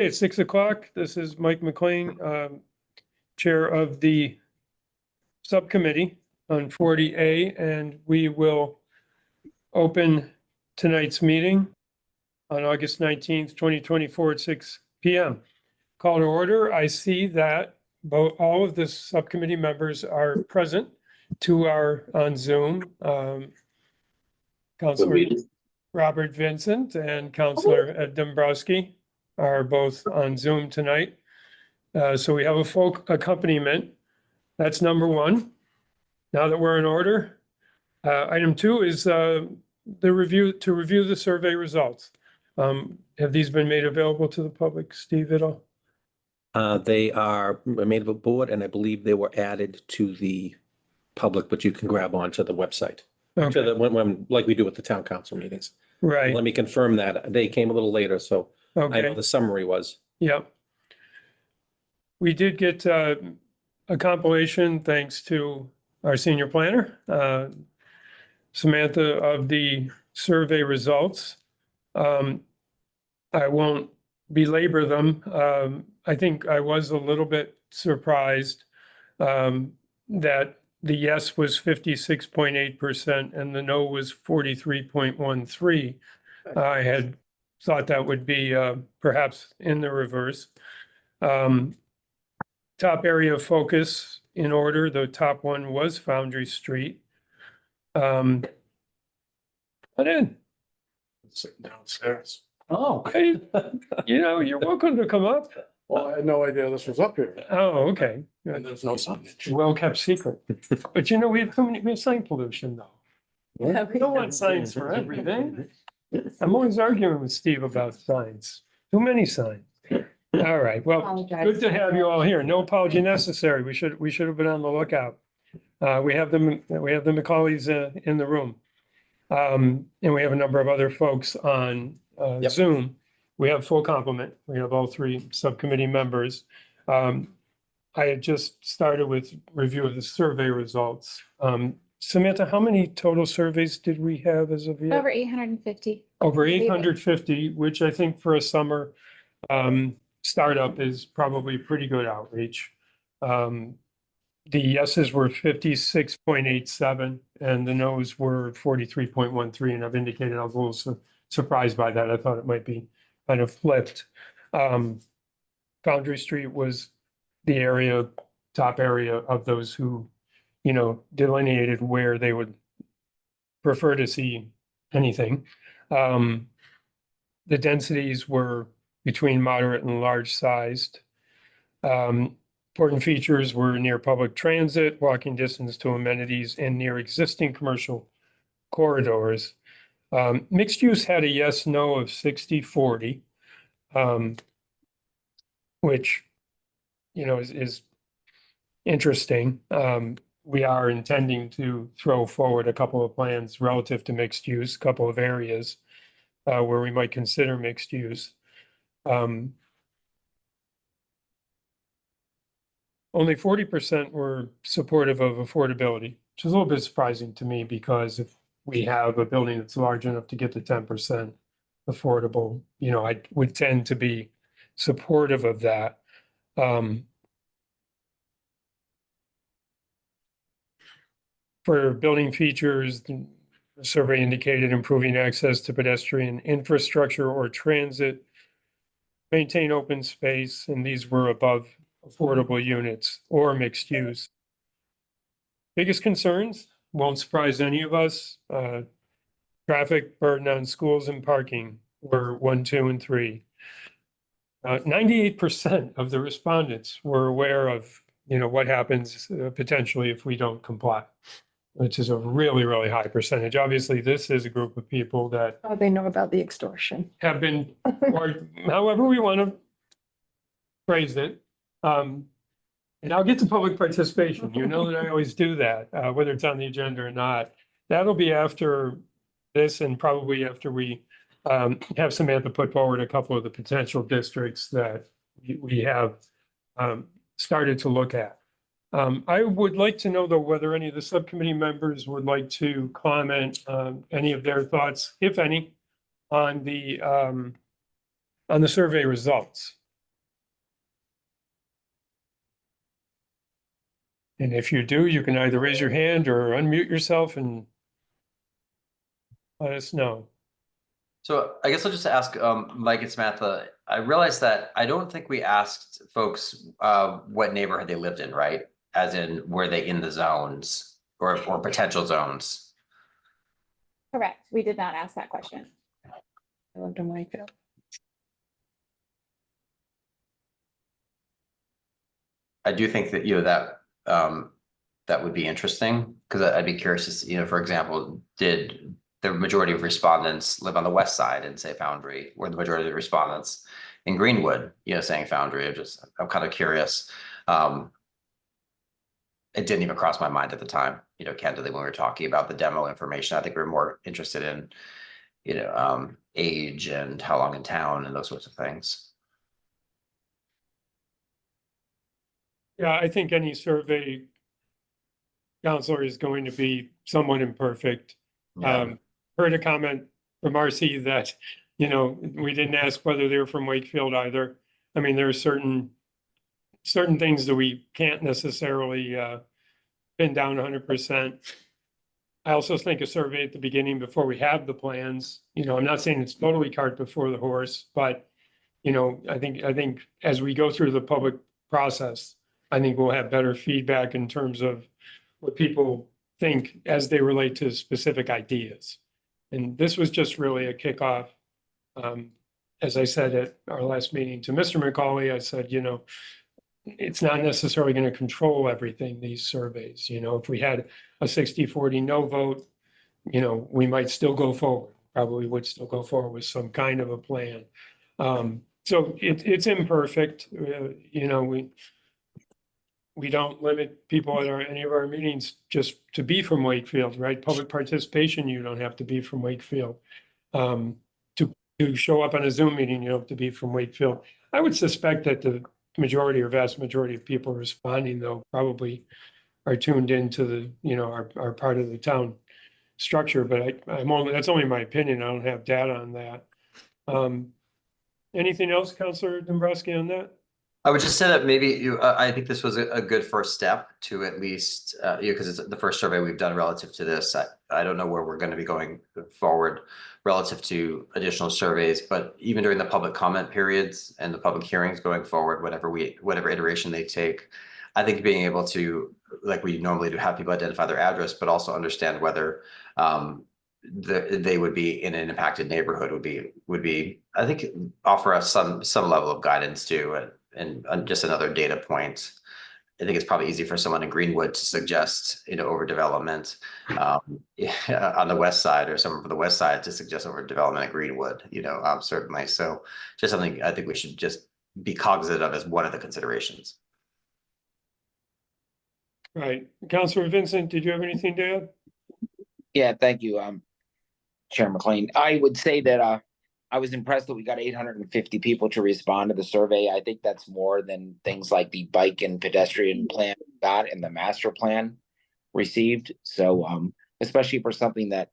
It's 6 o'clock. This is Mike McLean, Chair of the Subcommittee on 40A, and we will open tonight's meeting on August 19th, 2024 at 6 p.m. Call to order. I see that all of the subcommittee members are present. Two are on Zoom. Councilor Robert Vincent and Councilor Ed Dombrowski are both on Zoom tonight. So we have a folk accompaniment. That's number one. Now that we're in order, item two is to review the survey results. Have these been made available to the public, Steve, at all? They are made of a board, and I believe they were added to the public, but you can grab onto the website. Okay. To the when like we do with the town council meetings. Right. Let me confirm that. They came a little later, so I know Okay. the summary was. Yep. We did get a compilation thanks to our senior planner, Samantha, of the survey results. I won't belabor them. I think I was a little bit surprised that the yes was 56.8% and the no was 43.13%. I had thought that would be perhaps in the reverse. Top area of focus in order, the top one was Foundry Street. Come in. Sitting downstairs. Oh, okay. You're welcome to come up. Well, I had no idea this was up here, Oh, okay. and there's no signage. Well kept secret. But we have sign pollution though. We don't want signs for everything. I'm always arguing with Steve about signs. Too many signs. All right, well, good to have you all here. No apology necessary. We should have been on the lookout. We have the McCaulleys in the room. And we have a number of other folks on Yep. Zoom. We have full complement. We have all three subcommittee members. I had just started with review of the survey results. Samantha, how many total surveys did we have as of yet? Over 850. Over 850, which I think for a summer startup is probably pretty good outreach. The yeses were 56.87 and the no's were 43.13. And I've indicated I was a little surprised by that. I thought it might be kind of flipped. Foundry Street was the top area of those who, delineated where they would prefer to see anything. The densities were between moderate and large sized. Important features were near public transit, walking distance to amenities, and near existing commercial corridors. Mixed use had a yes, no of 60-40, which, is interesting. We are intending to throw forward a couple of plans relative to mixed use, a couple of areas where we might consider mixed use. Only 40% were supportive of affordability, which is a little bit surprising to me because if we have a building that's large enough to get to 10% affordable, I would tend to be supportive of that. For building features, the survey indicated improving access to pedestrian infrastructure or transit, maintain open space, and these were above affordable units or mixed use. Biggest concerns, won't surprise any of us, traffic burden on schools and parking were 1, 2, and 3. 98% of the respondents were aware of, what happens potentially if we don't comply, which is a really, really high percentage. Obviously, this is a group of people that Oh, they know about the extortion. have been, or however we want to phrase it. And I'll get to public participation. You know that I always do that, whether it's on the agenda or not. That'll be after this and probably after we have Samantha put forward a couple of the potential districts that we have started to look at. I would like to know, though, whether any of the subcommittee members would like to comment on any of their thoughts, if any, on the survey results. And if you do, you can either raise your hand or unmute yourself and let us know. So I guess I'll just ask Mike and Samantha, I realized that I don't think we asked folks what neighborhood they lived in, right? As in, were they in the zones or potential zones? Correct. We did not ask that question. I lived in Wakefield. I do think that, that would be interesting, because I'd be curious to see, for example, did the majority of respondents live on the west side and say Foundry, or the majority of the respondents in Greenwood, saying Foundry? I'm kind of curious. It didn't even cross my mind at the time, candidly, when we were talking about the demo information. I think we were more interested in, age and how long in town and those sorts of things. Yeah, I think any survey counselor is going to be somewhat imperfect. Yeah. Heard a comment from RC that, we didn't ask whether they were from Wakefield either. I mean, there are certain things that we can't necessarily pin down 100%. I also think a survey at the beginning before we have the plans, I'm not saying it's totally cart before the horse, but I think as we go through the public process, I think we'll have better feedback in terms of what people think as they relate to specific ideas. And this was just really a kickoff. As I said at our last meeting to Mr. McCauley, I said, it's not necessarily going to control everything, these surveys. If we had a 60-40 no vote, we might still go forward, probably would still go forward with some kind of a plan. So it's imperfect. We don't limit people at any of our meetings just to be from Wakefield, right? Public participation, you don't have to be from Wakefield. To show up on a Zoom meeting, you don't have to be from Wakefield. I would suspect that the majority or vast majority of people responding, though, probably are tuned into the, are part of the town structure, but that's only my opinion. I don't have data on that. Anything else, Councilor Dombrowski, on that? I would just say that maybe I think this was a good first step to at least, because it's the first survey we've done relative to this. I don't know where we're going to be going forward relative to additional surveys, but even during the public comment periods and the public hearings going forward, whatever iteration they take, I think being able to, like we normally do, have people identify their address, but also understand whether they would be in an impacted neighborhood would be, I think, offer us some level of guidance too. And just another data point. I think it's probably easy for someone in Greenwood to suggest, overdevelopment on the west side, or someone from the west side to suggest overdevelopment at Greenwood, certainly. So just something I think we should just be cognizant of as one of the considerations. Right. Councilor Vincent, did you have anything to add? Yeah, thank you, Chair McLean. I would say that I was impressed that we got 850 people to respond to the survey. I think that's more than things like the bike and pedestrian plan got and the master plan received. So especially for something that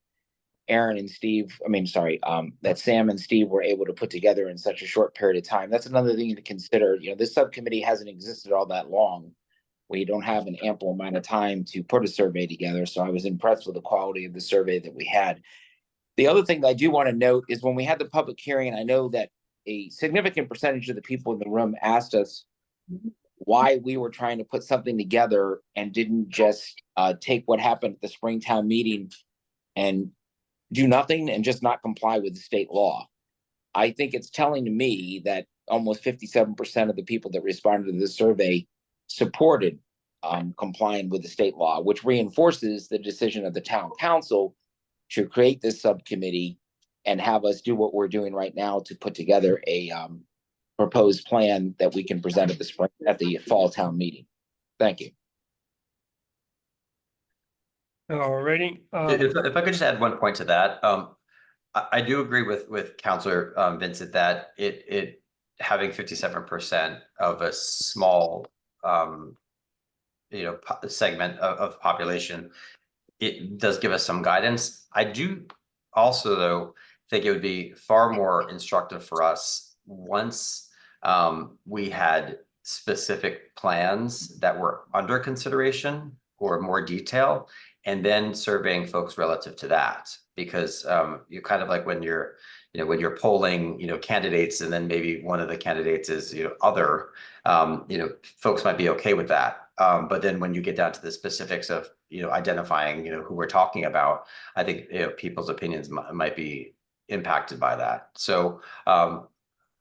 that Sam and Steve were able to put together in such a short period of time. That's another thing to consider. This subcommittee hasn't existed all that long. We don't have an ample amount of time to put a survey together. So I was impressed with the quality of the survey that we had. The other thing that I do want to note is when we had the public hearing, and I know that a significant percentage of the people in the room asked us why we were trying to put something together and didn't just take what happened at the Springtown meeting and do nothing and just not comply with the state law. I think it's telling to me that almost 57% of the people that responded to this survey supported complying with the state law, which reinforces the decision of the town council to create this subcommittee and have us do what we're doing right now to put together a proposed plan that we can present at the fall town meeting. Thank you. All righty. If I could just add one point to that, I do agree with Councilor Vincent that it having 57% of a small segment of the population, it does give us some guidance. I do also, though, think it would be far more instructive for us once we had specific plans that were under consideration or more detail, and then surveying folks relative to that. Because you kind of like when you're, when you're polling, candidates, and then maybe one of the candidates is, other, folks might be okay with that. But then when you get down to the specifics of, identifying, who we're talking about, I think, people's opinions might be impacted by that. So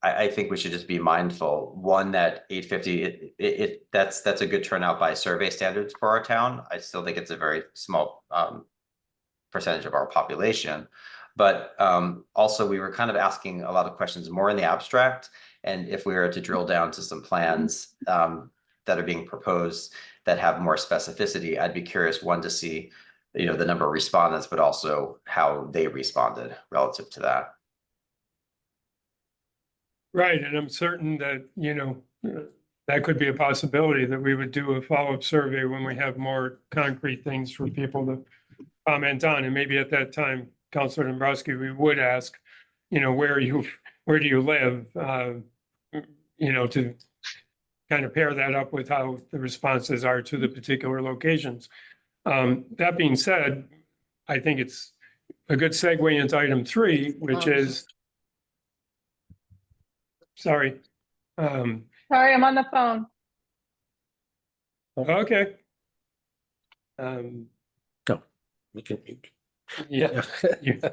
I think we should just be mindful, one, that 850, that's a good turnout by survey standards for our town. I still think it's a very small percentage of our population. But also we were kind of asking a lot of questions more in the abstract. And if we were to drill down to some plans that are being proposed that have more specificity, I'd be curious, one, to see, the number of respondents, but also how they responded relative to that. Right, and I'm certain that, that could be a possibility that we would do a follow-up survey when we have more concrete things for people to comment on. And maybe at that time, Counselor Dombrowski, we would ask, where do you live? To kind of pair that up with how the responses are to the particular locations. That being said, I think it's a good segue into item 3, which is, sorry. Sorry, I'm on the phone. Okay. We can. Yeah,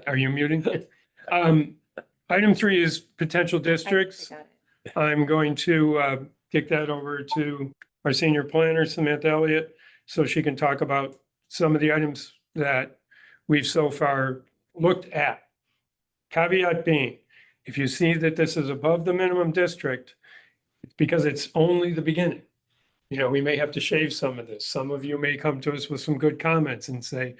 are you muting? Item 3 is potential districts. I got it. I'm going to kick that over to our senior planner, Samantha Elliott, so she can talk about some of the items that we've so far looked at. Caveat being, if you see that this is above the minimum district, it's because it's only the beginning. We may have to shave some of this. Some of you may come to us with some good comments and say,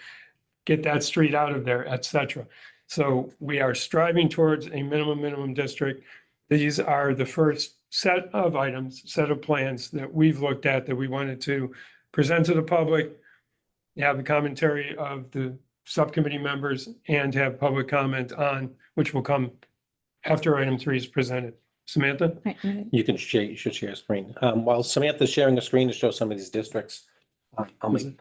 get that street out of there, et cetera. So we are striving towards a minimum district. These are the first set of items, set of plans that we've looked at that we wanted to present to the public, have the commentary of the subcommittee members, and have public comment on, which will come after item 3 is presented. Samantha? You can share, you should share a screen. While Samantha's sharing a screen to show some of these districts, I'll make.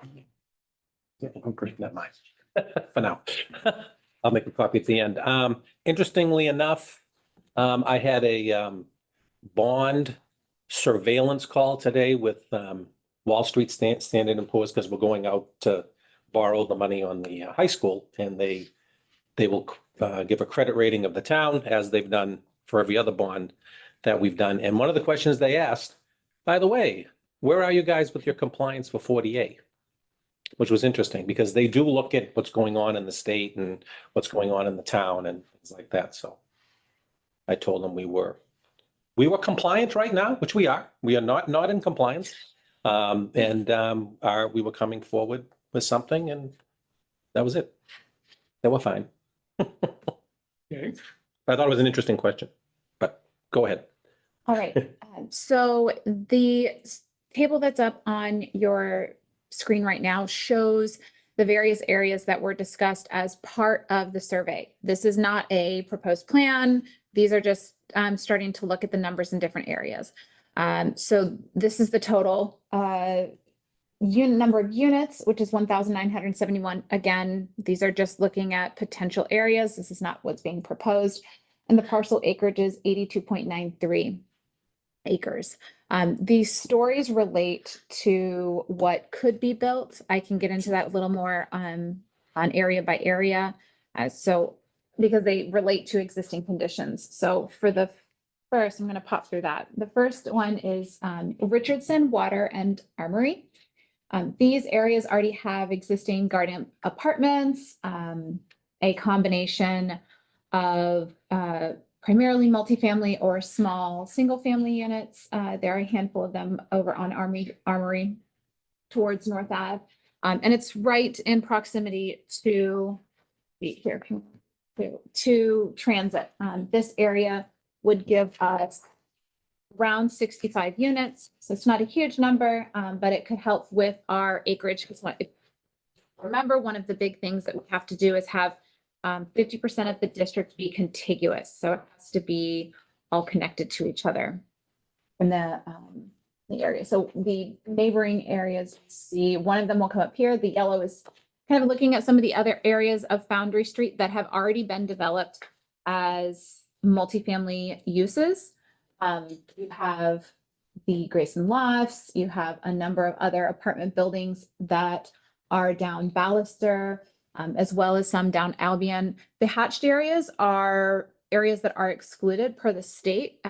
Great, never mind. For now. I'll make a copy at the end. Interestingly enough, I had a bond surveillance call today with Wall Street Standard & Poor's, because we're going out to borrow the money on the high school, and they will give a credit rating of the town, as they've done for every other bond that we've done. And one of the questions they asked, by the way, where are you guys with your compliance for 40A? Which was interesting, because they do look at what's going on in the state and what's going on in the town and things like that. So I told them we were compliant right now, which we are. We are not in compliance. We were coming forward with something, and that was it. They were fine. Okay. I thought it was an interesting question, but go ahead. All right, so the table that's up on your screen right now shows the various areas that were discussed as part of the survey. This is not a proposed plan. These are just starting to look at the numbers in different areas. So this is the total number of units, which is 1,971. Again, these are just looking at potential areas. This is not what's being proposed. And the parcel acreage is 82.93 acres. These stories relate to what could be built. I can get into that a little more on area by area. So because they relate to existing conditions. So for the first, I'm going to pop through that. The first one is Richardson Water and Armory. These areas already have existing garden apartments, a combination of primarily multifamily or small single-family units. There are a handful of them over on Armory towards North Ave. And it's right in proximity to transit. This area would give us around 65 units. So it's not a huge number, but it could help with our acreage. Because remember, one of the big things that we have to do is have 50% of the district be contiguous. So it has to be all connected to each other. And the area. So the neighboring areas, see, one of them will come up here. The yellow is kind of looking at some of the other areas of Foundry Street that have already been developed as multifamily uses. You have the Grayson Lofts, you have a number of other apartment buildings that are down Ballister, as well as some down Albion. The hatched areas are areas that are excluded per the state,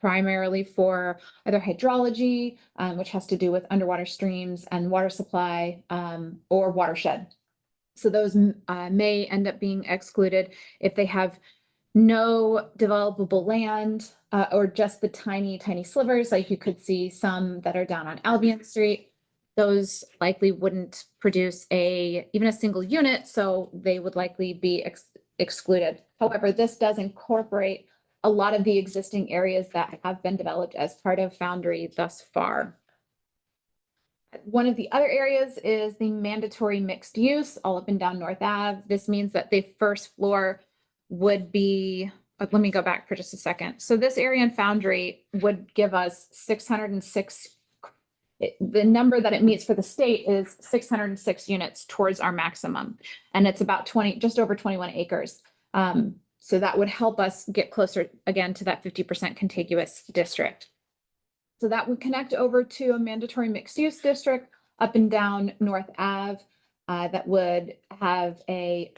primarily for either hydrology, which has to do with underwater streams and water supply, or watershed. So those may end up being excluded if they have no developable land, or just the tiny, tiny slivers, like you could see some that are down on Albion Street. Those likely wouldn't produce even a single unit, so they would likely be excluded. However, this does incorporate a lot of the existing areas that have been developed as part of Foundry thus far. One of the other areas is the mandatory mixed use all up and down North Ave. This means that the first floor would be, let me go back for just a second. So this area in Foundry would give us 606. The number that it meets for the state is 606 units towards our maximum. And it's about just over 21 acres. So that would help us get closer again to that 50% contiguous district. So that would connect over to a mandatory mixed use district up and down North Ave, that would have a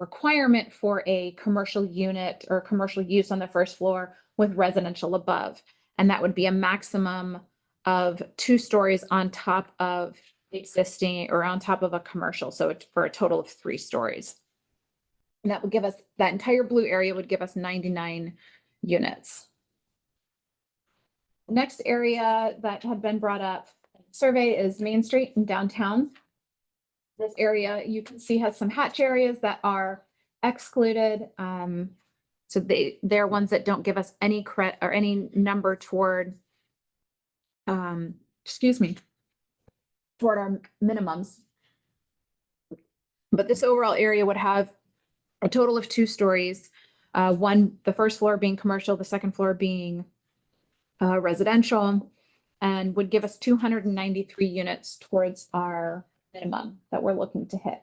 requirement for a commercial unit or commercial use on the first floor with residential above. And that would be a maximum of 2 stories on top of existing or on top of a commercial. So it's for a total of 3 stories. And that would give us, that entire blue area would give us 99 units. The next area that had been brought up in the survey is Main Street in downtown. This area you can see has some hatch areas that are excluded. So they're ones that don't give us any credit or any number toward, toward our minimums. But this overall area would have a total of 2 stories. The first floor being commercial, the second floor being residential, and would give us 293 units towards our minimum that we're looking to hit.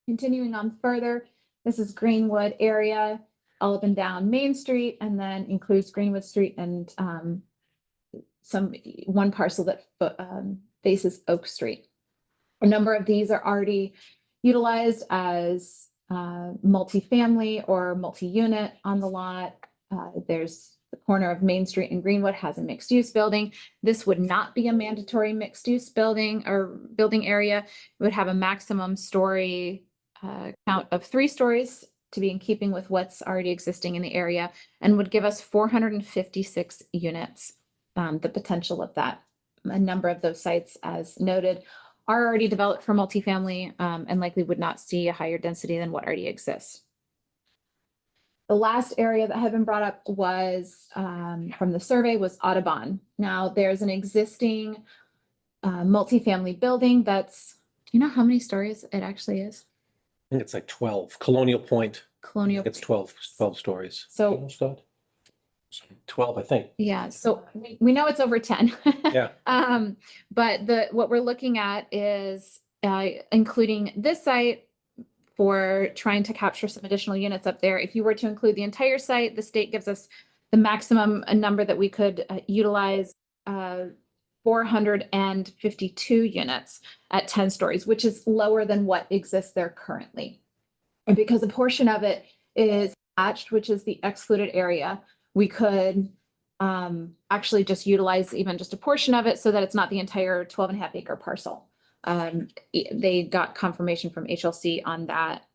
Continuing on further, this is Greenwood area, all up and down Main Street, and then includes Greenwood Street and one parcel that faces Oak Street. A number of these are already utilized as multifamily or multi-unit on the lot. There's the corner of Main Street and Greenwood has a mixed use building. This would not be a mandatory mixed use building or building area. It would have a maximum story count of 3 stories to be in keeping with what's already existing in the area, and would give us 456 units. The potential of that. A number of those sites, as noted, are already developed for multifamily, and likely would not see a higher density than what already exists. The last area that had been brought up was from the survey was Audubon. Now there's an existing multifamily building that's, do you know how many stories it actually is? I think it's like 12. Colonial Point, Colonial. it's 12 stories. So 12, I think. yeah, so we know it's over 10. Yeah. But what we're looking at is including this site for trying to capture some additional units up there. If you were to include the entire site, the state gives us the maximum number that we could utilize, 452 units at 10 stories, which is lower than what exists there currently. And because a portion of it is hatched, which is the excluded area, we could actually just utilize even just a portion of it so that it's not the entire 12.5 acre parcel. They got confirmation from HLC on that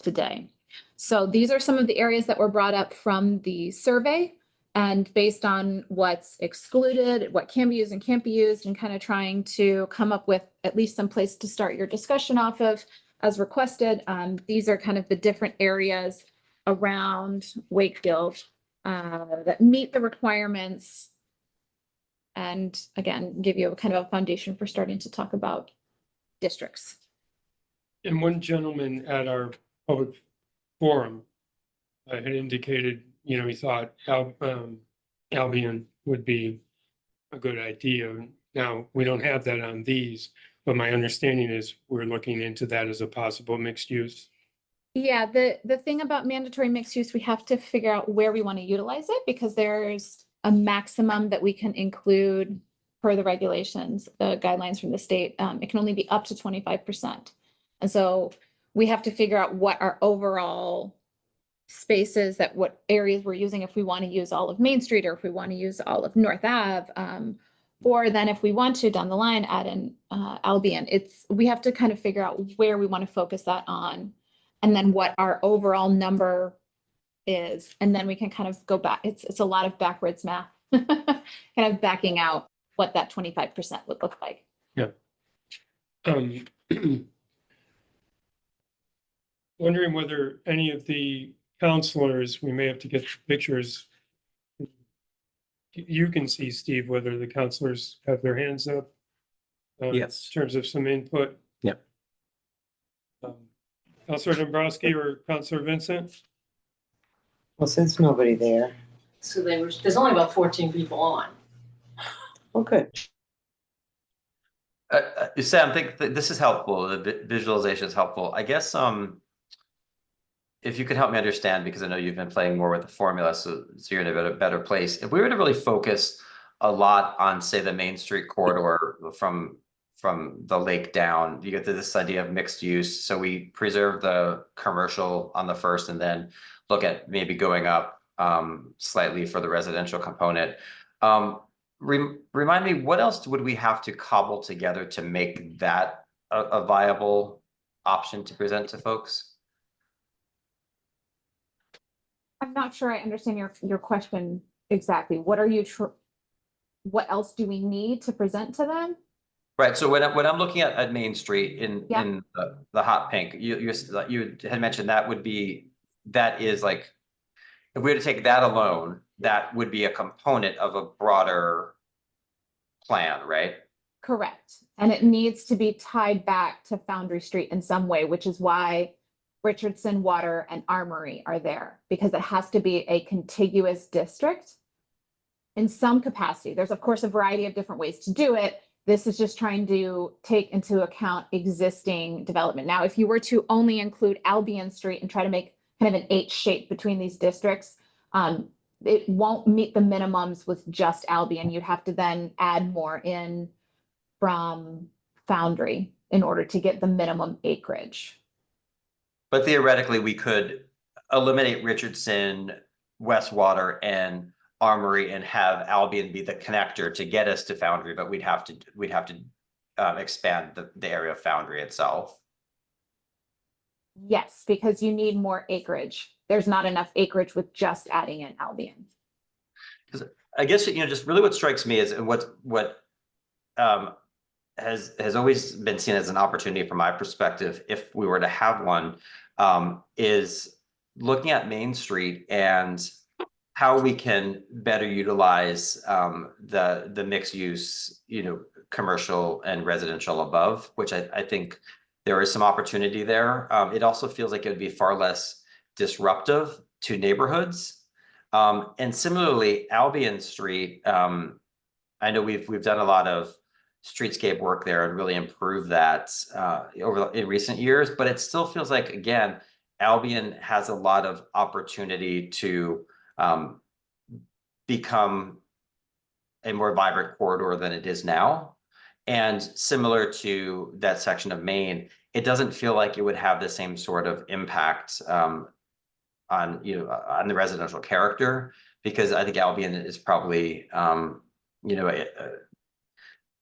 today. So these are some of the areas that were brought up from the survey, and based on what's excluded, what can be used and can't be used, and kind of trying to come up with at least some place to start your discussion off of as requested. These are kind of the different areas around Wakefield that meet the requirements, and again, give you a kind of a foundation for starting to talk about districts. And one gentleman at our public forum had indicated, he thought Albion would be a good idea. Now, we don't have that on these, but my understanding is we're looking into that as a possible mixed use. Yeah, the thing about mandatory mixed use, we have to figure out where we want to utilize it because there's a maximum that we can include per the regulations, the guidelines from the state. It can only be up to 25%. And so we have to figure out what our overall spaces that what areas we're using, if we want to use all of Main Street or if we want to use all of North Ave. Or then if we want to down the line add in Albion, we have to kind of figure out where we want to focus that on. And then what our overall number is, and then we can kind of go back. It's a lot of backwards math, kind of backing out what that 25% would look like. Yeah. Wondering whether any of the counselors, we may have to get pictures. You can see, Steve, whether the counselors have their hands up. Yes. In terms of some input. Yep. Counselor Dombrowski or Counselor Vincent? Well, since nobody there. So there's only about 14 people on. Okay. Sam, I think this is helpful. The visualization is helpful. I guess, if you could help me understand, because I know you've been playing more with the formula, so you're in a better place. If we were to really focus a lot on, say, the Main Street corridor from the lake down, you get to this idea of mixed use. So we preserve the commercial on the first and then look at maybe going up slightly for the residential component. Remind me, what else would we have to cobble together to make that a viable option to present to folks? I'm not sure I understand your question exactly. What are you, what else do we need to present to them? Right. So when I'm looking at Main Street in Yeah. in the hot pink, you had mentioned that is like, if we were to take that alone, that would be a component of a broader plan, right? Correct. And it needs to be tied back to Foundry Street in some way, which is why Richardson, Water, and Armory are there, because it has to be a contiguous district in some capacity. There's, of course, a variety of different ways to do it. This is just trying to take into account existing development. Now, if you were to only include Albion Street and try to make kind of an H shape between these districts, it won't meet the minimums with just Albion. You'd have to then add more in from Foundry in order to get the minimum acreage. But theoretically, we could eliminate Richardson, Westwater, and Armory and have Albion be the connector to get us to Foundry, but we'd have to expand the area of Foundry itself. Yes, because you need more acreage. There's not enough acreage with just adding in Albion. Because I guess, just really what strikes me is what has always been seen as an opportunity from my perspective, if we were to have one, is looking at Main Street and how we can better utilize the mixed use, commercial and residential above, which I think there is some opportunity there. It also feels like it would be far less disruptive to neighborhoods. And similarly, Albion Street, I know we've done a lot of streetscape work there and really improved that in recent years, but it still feels like, again, Albion has a lot of opportunity to become a more vibrant corridor than it is now. And similar to that section of Maine, it doesn't feel like it would have the same sort of impact on the residential character, because I think Albion is probably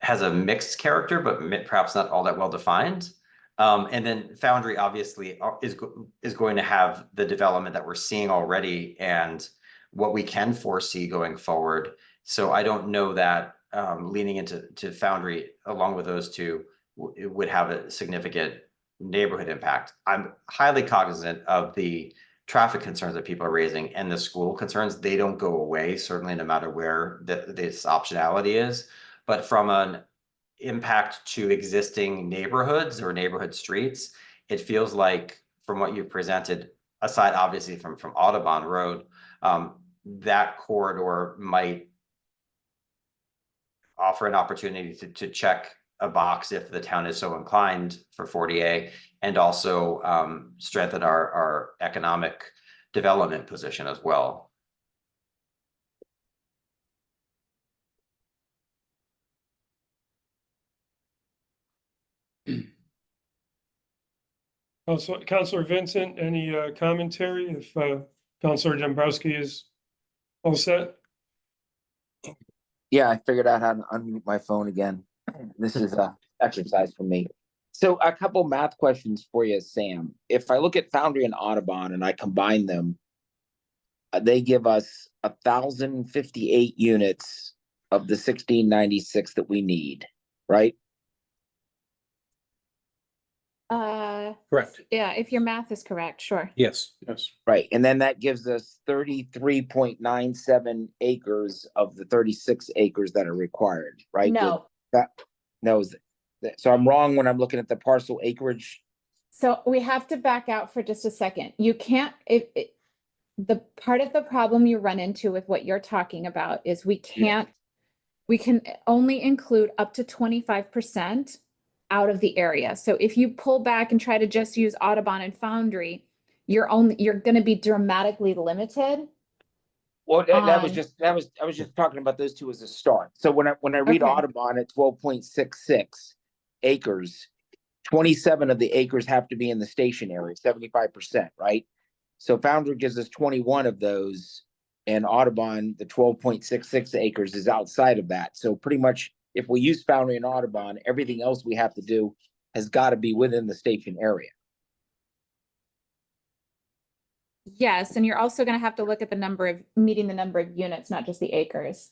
has a mixed character, but perhaps not all that well defined. And then Foundry obviously is going to have the development that we're seeing already and what we can foresee going forward. So I don't know that leaning into Foundry along with those two would have a significant neighborhood impact. I'm highly cognizant of the traffic concerns that people are raising and the school concerns. They don't go away, certainly, no matter where this optionality is. But from an impact to existing neighborhoods or neighborhood streets, it feels like, from what you've presented, aside obviously from Audubon Road, that corridor might offer an opportunity to check a box if the town is so inclined for 40A, and also strengthen our economic development position as well. Counselor Vincent, any commentary if Counselor Dombrowski is all set? Yeah, I figured out how to unmute my phone again. This is a exercise for me. So a couple math questions for you, Sam. If I look at Foundry and Audubon and I combine them, they give us 1,058 units of the 1696 that we need, right? Correct. Yeah, if your math is correct, sure. Yes. Yes. Right, and then that gives us 33.97 acres of the 36 acres that are required, right? No, No, so I'm wrong when I'm looking at the parcel acreage. so we have to back out for just a second. You can't, the part of the problem you run into with what you're talking about is we can only include up to 25% out of the area. So if you pull back and try to just use Audubon and Foundry, you're gonna be dramatically limited. Well, that was On- I was just talking about those two as a start. So when I read Okay. Audubon at 12.66 acres, 27 of the acres have to be in the station area, 75%, right? So Foundry gives us 21 of those, and Audubon, the 12.66 acres is outside of that. So pretty much if we use Foundry and Audubon, everything else we have to do has got to be within the station area. Yes, and you're also gonna have to look at meeting the number of units, not just the acres.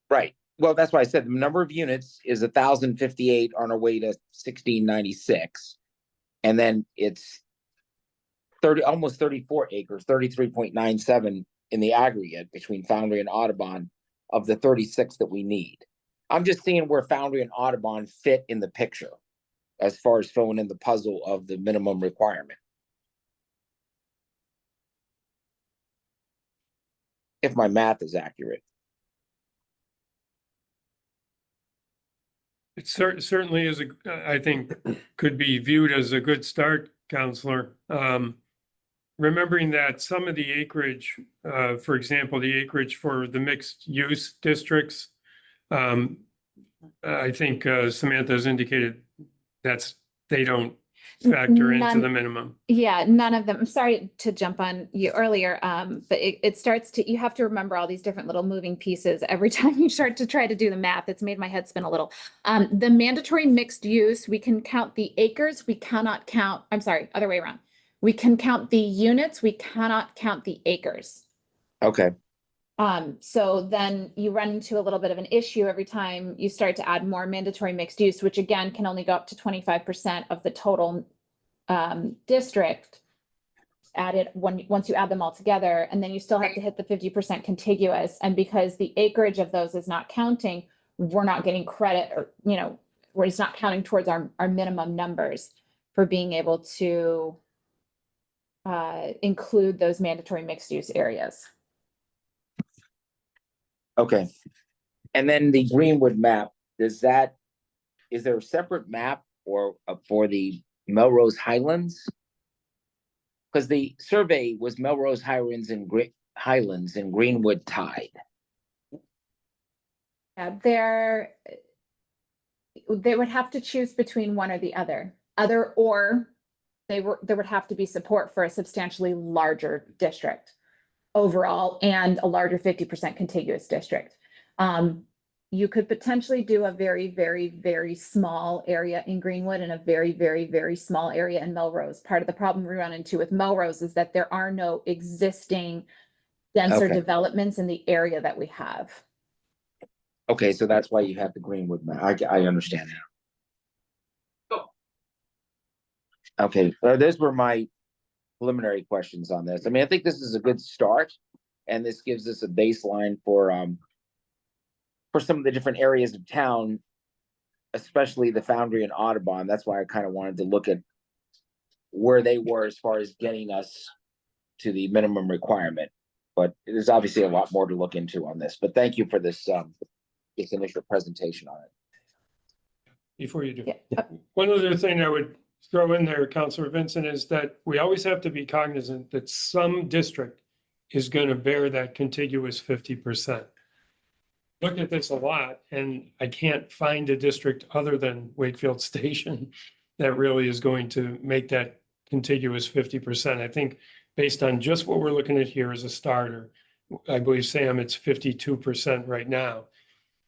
Right. Well, that's why I said the number of units is 1,058 on our way to 1696. And then it's almost 34 acres, 33.97 in the aggregate between Foundry and Audubon of the 36 that we need. I'm just seeing where Foundry and Audubon fit in the picture as far as filling in the puzzle of the minimum requirement. If my math is accurate. It certainly is I think, could be viewed as a good start, Counselor. Remembering that some of the acreage, for example, the acreage for the mixed use districts, I think Samantha has indicated they don't factor into the minimum. Yeah, none of them. I'm sorry to jump on you earlier, but it starts to, you have to remember all these different little moving pieces. Every time you start to try to do the math, it's made my head spin a little. The mandatory mixed use, we can count the acres, we cannot count, I'm sorry, other way around. We can count the units, we cannot count the acres. Okay. So then you run into a little bit of an issue every time you start to add more mandatory mixed use, which again can only go up to 25% of the total district added once you add them all together, and then you still have to hit the 50% contiguous. And because the acreage of those is not counting, we're not getting credit, or we're just not counting towards our minimum numbers for being able to include those mandatory mixed use areas. Okay. And then the Greenwood map, is there a separate map or for the Melrose Highlands? Because the survey was Melrose Highlands and Greenwood tied. Yeah, they would have to choose between one or the other. Or there would have to be support for a substantially larger district overall and a larger 50% contiguous district. You could potentially do a very, very, very small area in Greenwood and a very, very, very small area in Melrose. Part of the problem we run into with Melrose is that there are no existing denser Okay. developments in the area that we have. Okay, so that's why you have the Greenwood map. I understand now. Okay, those were my preliminary questions on this. I mean, I think this is a good start, and this gives us a baseline for some of the different areas of town, especially the Foundry and Audubon. That's why I kind of wanted to look at where they were as far as getting us to the minimum requirement. But there's obviously a lot more to look into on this. But thank you for this this initial presentation on it. Before you do. Yeah. One other thing I would throw in there, Counselor Vincent, is that we always have to be cognizant that some district is going to bear that contiguous 50%. Look at this a lot, and I can't find a district other than Wakefield Station that really is going to make that contiguous 50%. I think based on just what we're looking at here as a starter, I believe, Sam, it's 52% right now.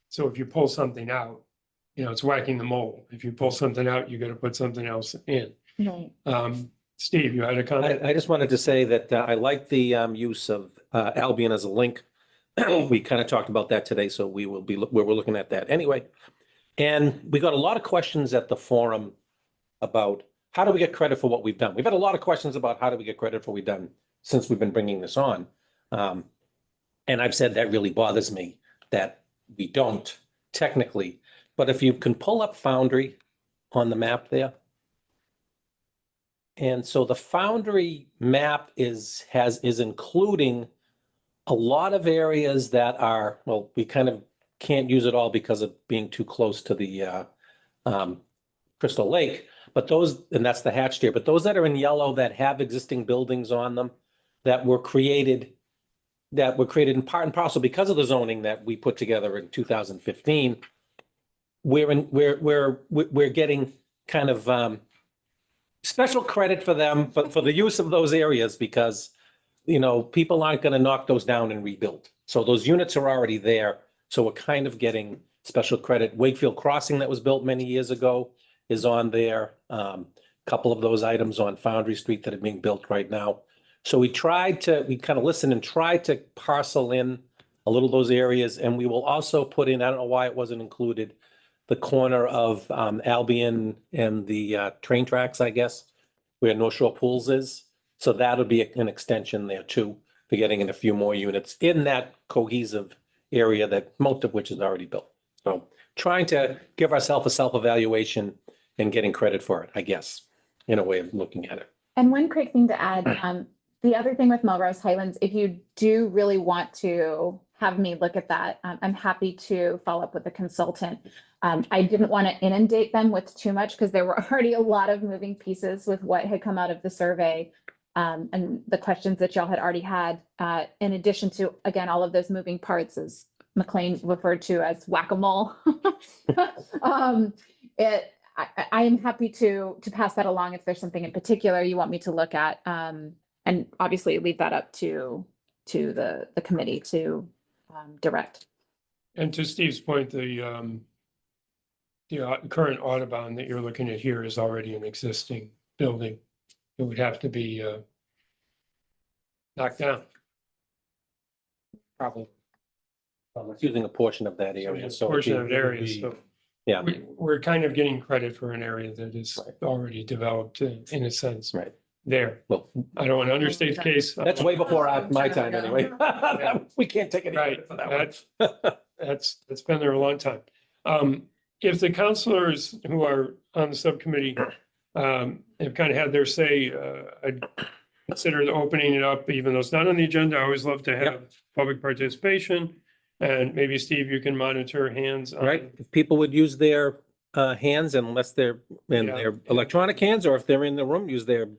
So if you pull something out, it's whacking the mole. If you pull something out, you got to put something else in. Right. Steve, you had a comment? I just wanted to say that I like the use of Albion as a link. We kind of talked about that today, so we will be, we're looking at that anyway. And we got a lot of questions at the forum about how do we get credit for what we've done? We've had a lot of questions about how do we get credit for what we've done since we've been bringing this on. And I've said that really bothers me that we don't technically, but if you can pull up Foundry on the map there. And so the Foundry map is including a lot of areas that are, well, we kind of can't use it all because of being too close to the Crystal Lake, but those, and that's the hatched area, but those that are in yellow that have existing buildings on them that were created in part and parcel because of the zoning that we put together in 2015. We're getting kind of special credit for them for the use of those areas because people aren't going to knock those down and rebuild. So those units are already there. So we're kind of getting special credit. Wakefield Crossing that was built many years ago is on there. Couple of those items on Foundry Street that are being built right now. So we kind of listened and tried to parcel in a little of those areas. And we will also put in, I don't know why it wasn't included, the corner of Albion and the train tracks, I guess, where North Shore Pools is. So that'll be an extension there too, for getting in a few more units in that cohesive area that most of which is already built. So trying to give ourselves a self-evaluation and getting credit for it, I guess, in a way of looking at it. And one quick thing to add, the other thing with Melrose Highlands, if you do really want to have me look at that, I'm happy to follow up with a consultant. I didn't want to inundate them with too much because there were already a lot of moving pieces with what had come out of the survey. And the questions that y'all had already had, in addition to, again, all of those moving parts, as McLean referred to as whack-a-mole. I am happy to pass that along if there's something in particular you want me to look at. And obviously leave that up to the committee to direct. And to Steve's point, the current Audubon that you're looking at here is already an existing building. It would have to be knocked down. Probably. Well, it's using a portion of that area. So Portion of an area, so. Yeah. We're kind of getting credit for an area that is already developed in a sense. Right. There. Well, I don't want to understate the case. that's way before my time anyway. We can't take any Right, credit for that one. that's been there a long time. If the counselors who are on the subcommittee have kind of had their say, I'd consider opening it up, even though it's not on the agenda. I always love to have public participation. And maybe Steve, you can monitor hands. Right, if people would use their hands unless they're in Yeah. their electronic hands, or if they're in the room, use their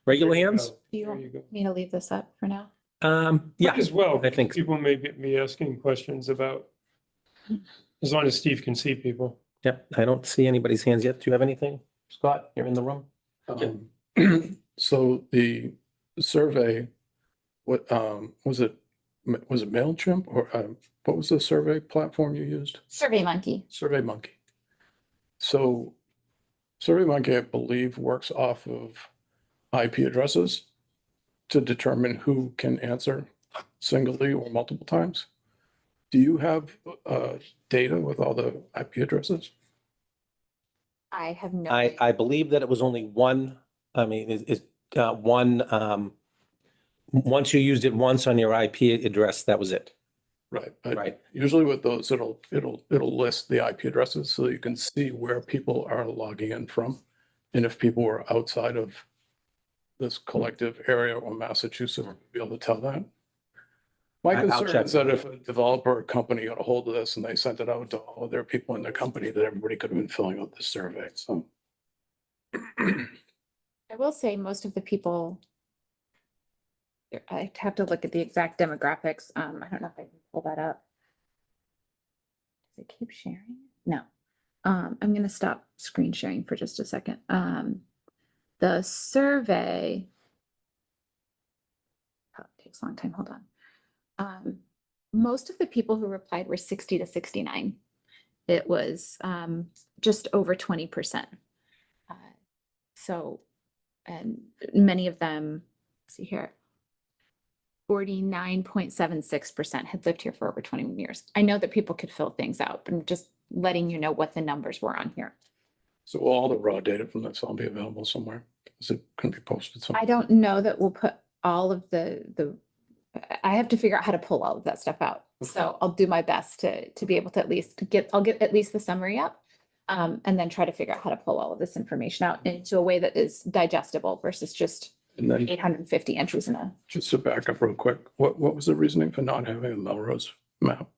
regular There you hands. go. Do you There want you go. me to leave this up for now? Yeah, Might as well. I think so. People may be asking questions about, as long as Steve can see people. Yep, I don't see anybody's hands yet. Do you have anything? Scott, you're in the room? So the survey, what, was it MailChimp or, what was the survey platform you used? Survey Monkey. SurveyMonkey. So SurveyMonkey, I believe, works off of IP addresses to determine who can answer singly or multiple times. Do you have data with all the IP addresses? I have no. I believe that it was only one, I mean, is one, once you used it once on your IP address, that was it. Right. But Right. usually with those, it'll list the IP addresses so you can see where people are logging in from. And if people were outside of this collective area or Massachusetts, you'll be able to tell that. My I'll concern check. is that if a developer or company got a hold of this and they sent it out to all of their people in their company, that everybody could have been filling out this survey, so. I will say most of the people. I have to look at the exact demographics. I don't know if I can pull that up. Does it keep sharing? No. I'm gonna stop screen sharing for just a second. The survey. Oh, it takes a long time, hold on. Most of the people who replied were 60 to 69. It was just over 20%. So, and many of them, let's see here, 49.76% had lived here for over 21 years. I know that people could fill things out, but I'm just letting you know what the numbers were on here. So will all the raw data from this all be available somewhere? Is it going to be posted somewhere? I don't know that we'll put all of I have to figure out how to pull all of that stuff out. So I'll do my best to be able to at least I'll get at least the summary up. And then try to figure out how to pull all of this information out into a way that is digestible versus just And then 850 entries in a. just to back up real quick, what was the reasoning for not having a Melrose map?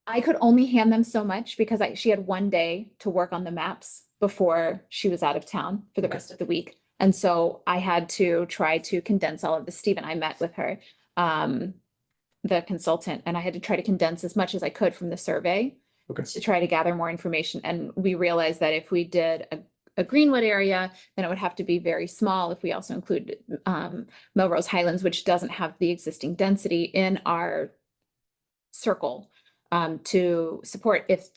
I could only hand them so much because she had one day to work on the maps before she was out of town for the rest of the week. And so I had to try to condense all of this. Steve and I met with her, the consultant, and I had to try to condense as much as I could from the survey to try to gather more information. And we realized that if we did a Greenwood area, then it would have to be very small if we also include Melrose Highlands, which doesn't have the existing density in our circle. To support if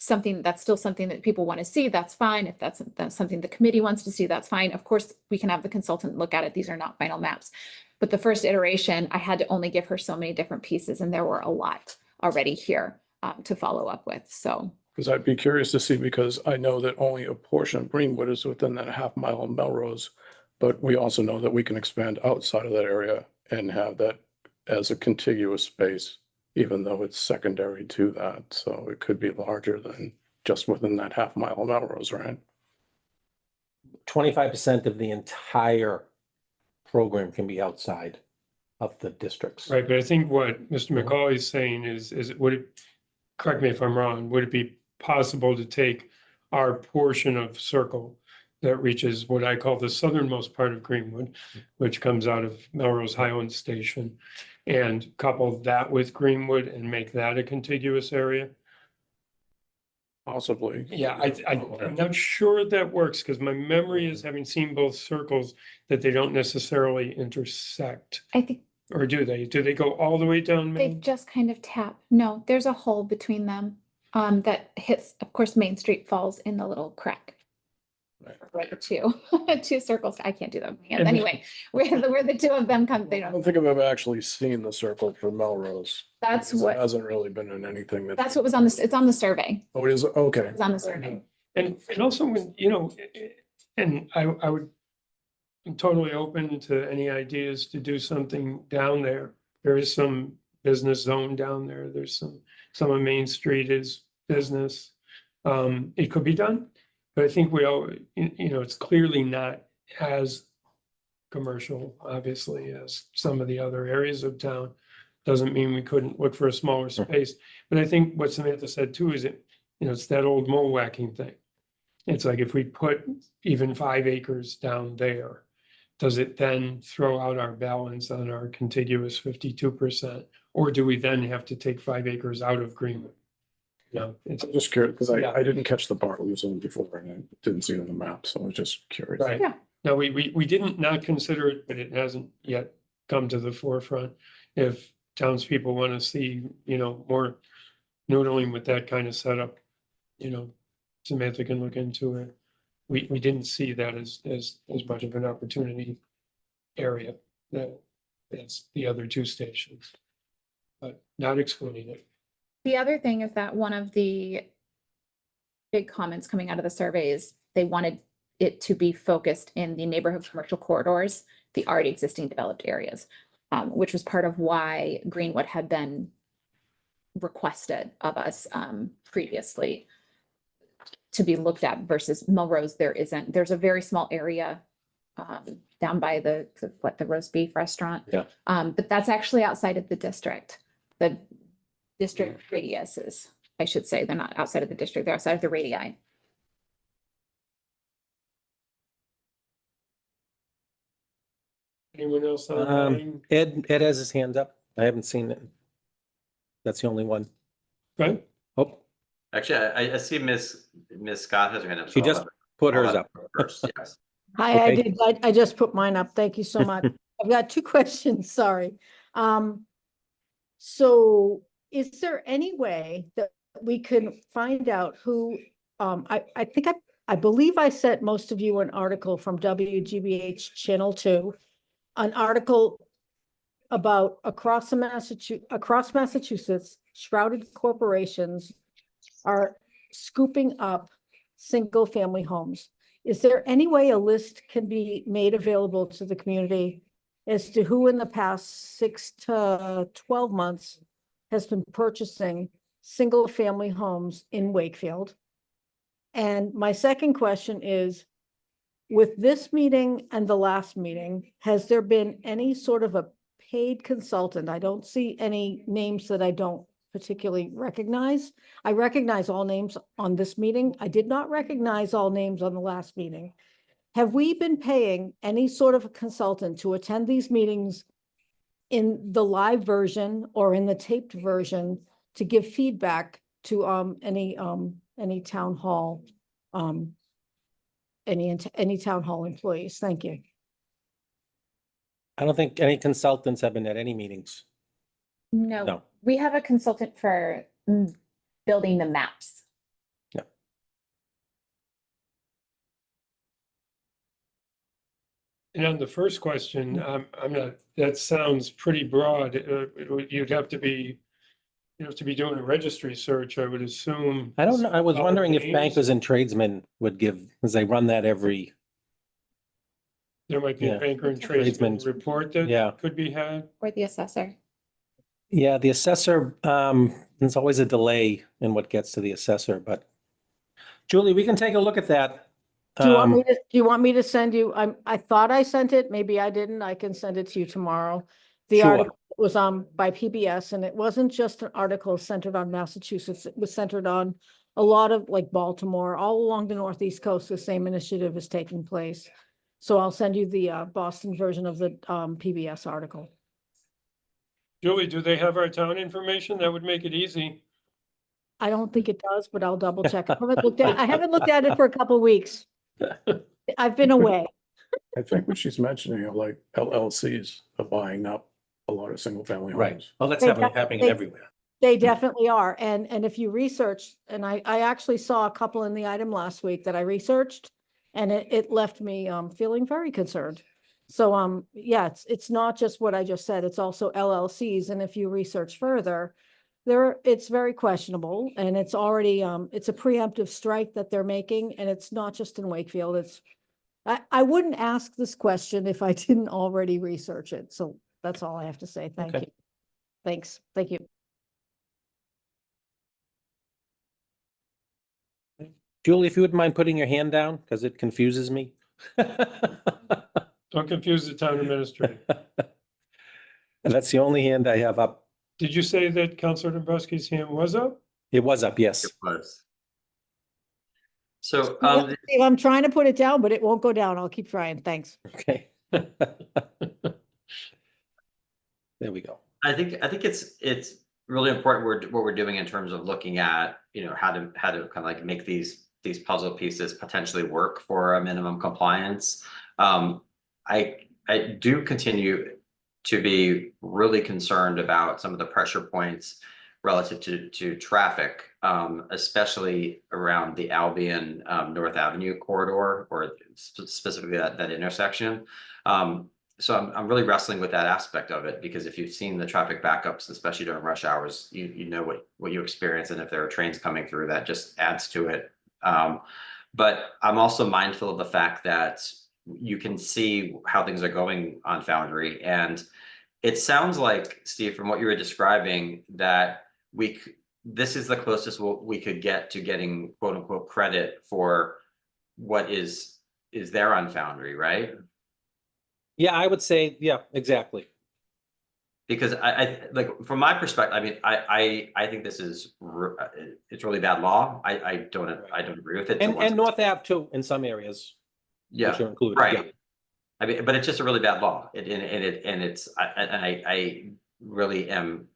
that's still something that people want to see, that's fine. If that's something the committee wants to see, that's fine. Of course, we can have the consultant look at it. These are not final maps. But the first iteration, I had to only give her so many different pieces, and there were a lot already here to follow up with. So. Because I'd be curious to see, because I know that only a portion of Greenwood is within that half mile of Melrose. But we also know that we can expand outside of that area and have that as a contiguous space, even though it's secondary to that. So it could be larger than just within that half mile of Melrose, right? 25% of the entire program can be outside of the districts. Right, but I think what Mr. McCauley is saying is correct me if I'm wrong, would it be possible to take our portion of circle that reaches what I call the southernmost part of Greenwood, which comes out of Melrose Highlands Station, and couple that with Greenwood and make that a contiguous area? Possibly. Yeah, I'm not sure that works because my memory is, having seen both circles, that they don't necessarily intersect. I think Or do they? Do they go all the way down they Main? just kind of tap. No, there's a hole between them that hits, of course, Main Street falls in the little crack. Right, two circles. I can't do them. And- Anyway, where the two of them come, they I don't. don't think I've ever actually seen the circle for Melrose. That's because what- It hasn't really been in anything that. That's what was on this. It's on the survey. Oh, it is, okay. It's on the survey. And also when, and I would, I'm totally open to any ideas to do something down there. There is some business zone down there. There's some of Main Street is business. It could be done, but I think we all, it's clearly not as commercial, obviously, as some of the other areas of town. Doesn't mean we couldn't look for a smaller space. But I think what Samantha said too is it's that old mole whacking thing. It's like if we put even 5 acres down there, does it then throw out our balance on our contiguous 52%? Or do we then have to take 5 acres out of Greenwood? It's I'm just curious, because Yeah. I didn't catch the Bartley zone before and I didn't see it on the map, so I was just curious. right. Yeah. No, we didn't not consider it, but it hasn't yet come to the forefront. If townspeople want to see, more noodling with that kind of setup, Samantha can look into it. We didn't see that as much of an opportunity area as the other two stations. But not excluding it. The other thing is that one of the big comments coming out of the survey is they wanted it to be focused in the neighborhood commercial corridors, the already existing developed areas, which was part of why Greenwood had been requested of us previously to be looked at versus Melrose. There's a very small area down by the roast beef restaurant. Yeah. But that's actually outside of the district. The district radiuses, I should say, they're not outside of the district, they're outside of the radii. Anyone else online? Ed has his hand up. I haven't seen it. That's the only one. Good. Oh, Actually, I see Miss Scott has her hand up. she so I'll just let her- put I'll hers let up. her First, yes. Hi, I Okay. did. I just put mine up. Thank you so much. I've got two questions, sorry. So is there any way that we can find out who, I think I believe I sent most of you an article from WGBH Channel 2, an article about across Massachusetts, shrouded corporations are scooping up single-family homes. Is there any way a list can be made available to the community as to who in the past 6 to 12 months has been purchasing single-family homes in Wakefield? And my second question is, with this meeting and the last meeting, has there been any sort of a paid consultant? I don't see any names that I don't particularly recognize. I recognize all names on this meeting. I did not recognize all names on the last meeting. Have we been paying any sort of a consultant to attend these meetings in the live version or in the taped version to give feedback to any town hall any town hall employees? Thank you. I don't think any consultants have been at any meetings. No, No. we have a consultant for building the maps. And on the first question, I'm not, that sounds pretty broad. You'd have to be doing a registry search, I would assume. I don't know. I was All wondering if names. bankers and tradesmen would give, because they run that every, There might be a Yeah. banker and tradesman Tradesman's- report that yeah. could be had. Or the assessor. Yeah, the assessor, there's always a delay in what gets to the assessor, but Julie, we can take a look at that. Do you want me to send you, I thought I sent it, maybe I didn't, I can send it to you tomorrow. The Sure. article was by PBS, and it wasn't just an article centered on Massachusetts, it was centered on a lot of like Baltimore, all along the Northeast coast, the same initiative is taking place. So I'll send you the Boston version of the PBS article. Julie, do they have our town information? That would make it easy. I don't think it does, but I'll double check. I haven't looked at it for a couple of weeks. I've been away. I think what she's mentioning are like LLCs are buying up a lot of single family Right. homes. Well, that's They happening definitely- everywhere. They definitely are. And if you research, and I actually saw a couple in the item last week that I researched, and it left me feeling very concerned. So yeah, it's not just what I just said, it's also LLCs. And if you research further, it's very questionable, and it's already it's a preemptive strike that they're making, and it's not just in Wakefield. I wouldn't ask this question if I didn't already research it. So that's all I have to say. Thank Okay. you. Thanks. Thank you. Julie, if you wouldn't mind putting your hand down, because it confuses me. Don't confuse the town administrator. And that's the only hand I have up. Did you say that Councilor Dombrowski's hand was up? It was up, yes. It was. So, Steve, I'm trying to put it down, but it won't go down. I'll keep trying. Thanks. Okay. There we go. I think it's really important what we're doing in terms of looking at, how to kind of like make these puzzle pieces potentially work for a minimum compliance. I do continue to be really concerned about some of the pressure points relative to traffic, especially around the Albion North Avenue corridor, or specifically that intersection. So I'm really wrestling with that aspect of it, because if you've seen the traffic backups, especially during rush hours, you know what you experience, and if there are trains coming through, that just adds to it. But I'm also mindful of the fact that you can see how things are going on Foundry, and it sounds like, Steve, from what you were describing, that this is the closest we could get to getting quote unquote credit for what is there on Foundry, right? Yeah, I would say, yeah, exactly. Because like, from my perspective, I mean, I think this is, it's really bad law. I don't agree with it. to And one- North Ave too, in some areas, which Yeah, are included, yeah. right. I mean, but it's just a really bad law. And it's, I really am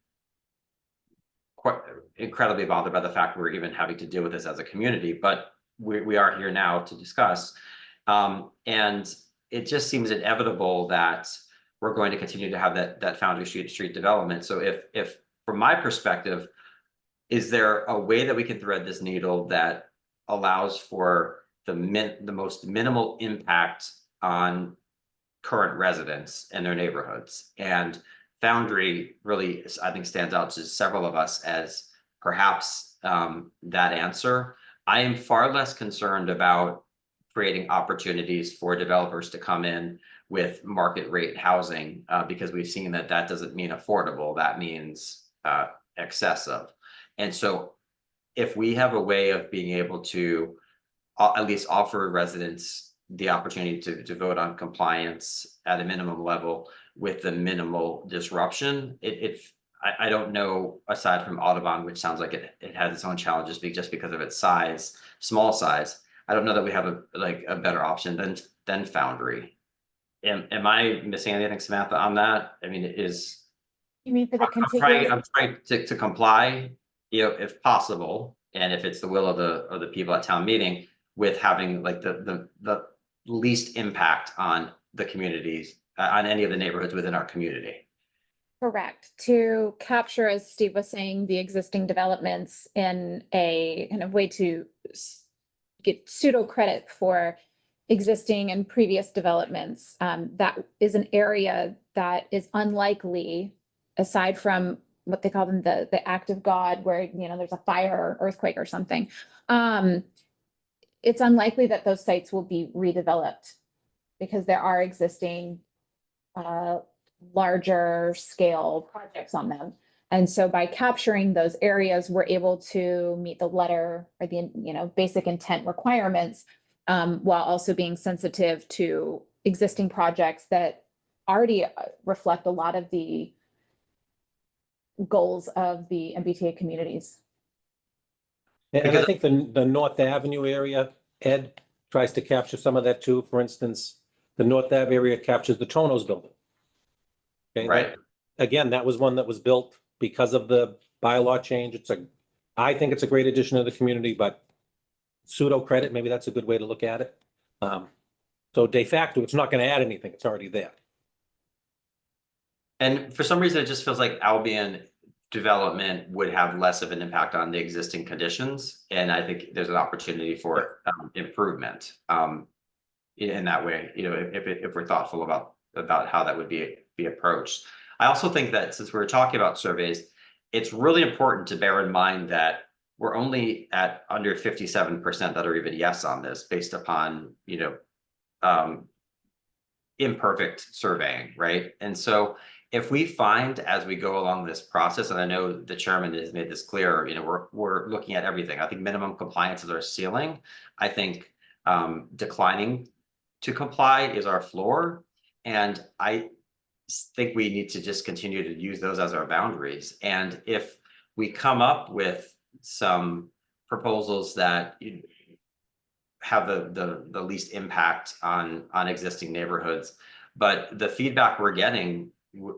quite incredibly bothered by the fact we're even having to deal with this as a community, but we are here now to discuss. And it just seems inevitable that we're going to continue to have that Foundry Street development. So if from my perspective, is there a way that we can thread this needle that allows for the most minimal impact on current residents and their neighborhoods? And Foundry really, I think, stands out to several of us as perhaps that answer. I am far less concerned about creating opportunities for developers to come in with market rate housing, because we've seen that doesn't mean affordable, that means excessive. And so if we have a way of being able to at least offer residents the opportunity to vote on compliance at a minimum level with the minimal disruption, I don't know, aside from Audubon, which sounds like it has its own challenges just because of its size, small size. I don't know that we have a better option than Foundry. Am I missing anything, Samantha, on that? I mean, it is. You mean for the I'm trying, contiguous? to comply, if possible, and if it's the will of the people at town meeting, with having like the least impact on the communities, on any of the neighborhoods within our community. Correct. To capture, as Steve was saying, the existing developments in a kind of way to get pseudo credit for existing and previous developments. That is an area that is unlikely, aside from what they call them, the act of God, where, there's a fire or earthquake or something. It's unlikely that those sites will be redeveloped because there are existing larger scale projects on them. And so by capturing those areas, we're able to meet the letter or the, basic intent requirements, while also being sensitive to existing projects that already reflect a lot of the goals of the MBTA communities. And I think the North Avenue area, Ed, tries to capture some of that too. For instance, the North Ave area captures the Tonos building. Okay, Right. Again, that was one that was built because of the bylaw change. I think it's a great addition to the community, but pseudo credit, maybe that's a good way to look at it. So de facto, it's not going to add anything. It's already there. And for some reason, it just feels like Albion development would have less of an impact on the existing conditions. And I think there's an opportunity for improvement in that way, if we're thoughtful about how that would be approached. I also think that since we're talking about surveys, it's really important to bear in mind that we're only at under 57% that are even yes on this, based upon, imperfect surveying, right? And so if we find as we go along this process, and I know the chairman has made this clear, we're looking at everything. I think minimum compliance is our ceiling. I think declining to comply is our floor. And I think we need to just continue to use those as our boundaries. And if we come up with some proposals that have the least impact on existing neighborhoods, but the feedback we're getting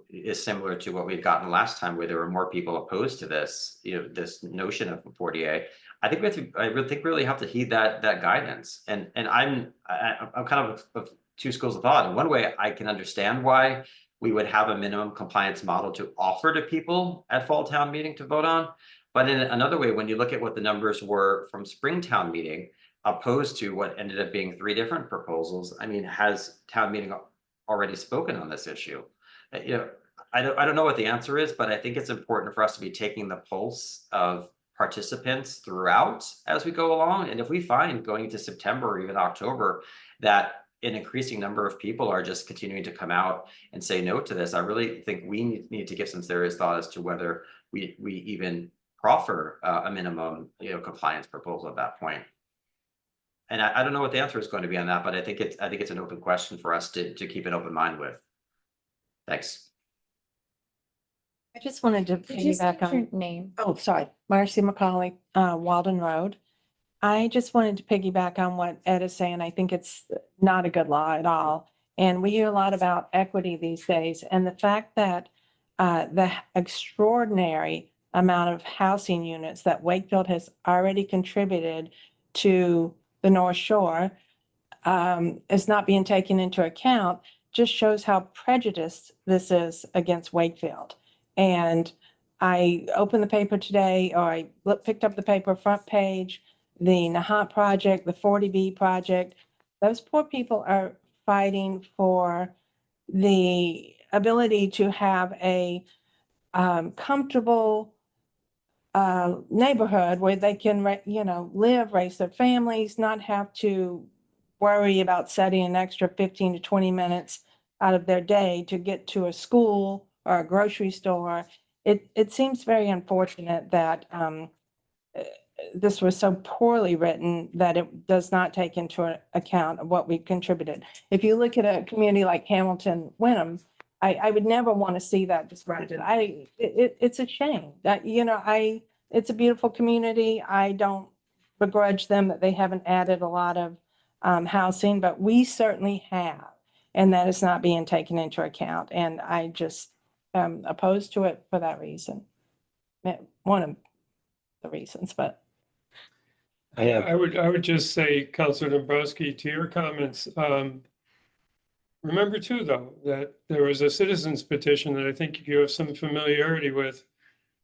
is similar to what we've gotten last time, where there were more people opposed to this, this notion of 40A. I think I really have to heed that guidance. And I'm kind of two schools of thought. In one way, I can understand why we would have a minimum compliance model to offer to people at fall town meeting to vote on. But in another way, when you look at what the numbers were from spring town meeting, opposed to what ended up being 3 different proposals, I mean, has town meeting already spoken on this issue? I don't know what the answer is, but I think it's important for us to be taking the pulse of participants throughout as we go along. And if we find going into September or even October that an increasing number of people are just continuing to come out and say no to this, I really think we need to give some serious thought as to whether we even proffer a minimum compliance proposal at that point. And I don't know what the answer is going to be on that, but I think it's an open question for us to keep an open mind with. Thanks. I just wanted to Could you piggyback state your on, name? oh, sorry, Marcy McCauley, Walden Road. I just wanted to piggyback on what Ed is saying. I think it's not a good law at all. And we hear a lot about equity these days, and the fact that the extraordinary amount of housing units that Wakefield has already contributed to the North Shore is not being taken into account, just shows how prejudiced this is against Wakefield. And I opened the paper today, or I picked up the paper front page, the Nahant project, the 40B project. Those poor people are fighting for the ability to have a comfortable neighborhood where they can, live, raise their families, not have to worry about setting an extra 15 to 20 minutes out of their day to get to a school or a grocery store. It seems very unfortunate that this was so poorly written that it does not take into account of what we contributed. If you look at a community like Hamilton, Wenham, I would never want to see that disrupted. It's a shame that, it's a beautiful community. I don't begrudge them that they haven't added a lot of housing, but we certainly have. And that is not being taken into account. And I just am opposed to it for that reason. One of the reasons, but. I would just say, Councilor Dombrowski, to your comments, remember too, though, that there was a citizens petition that I think you have some familiarity with,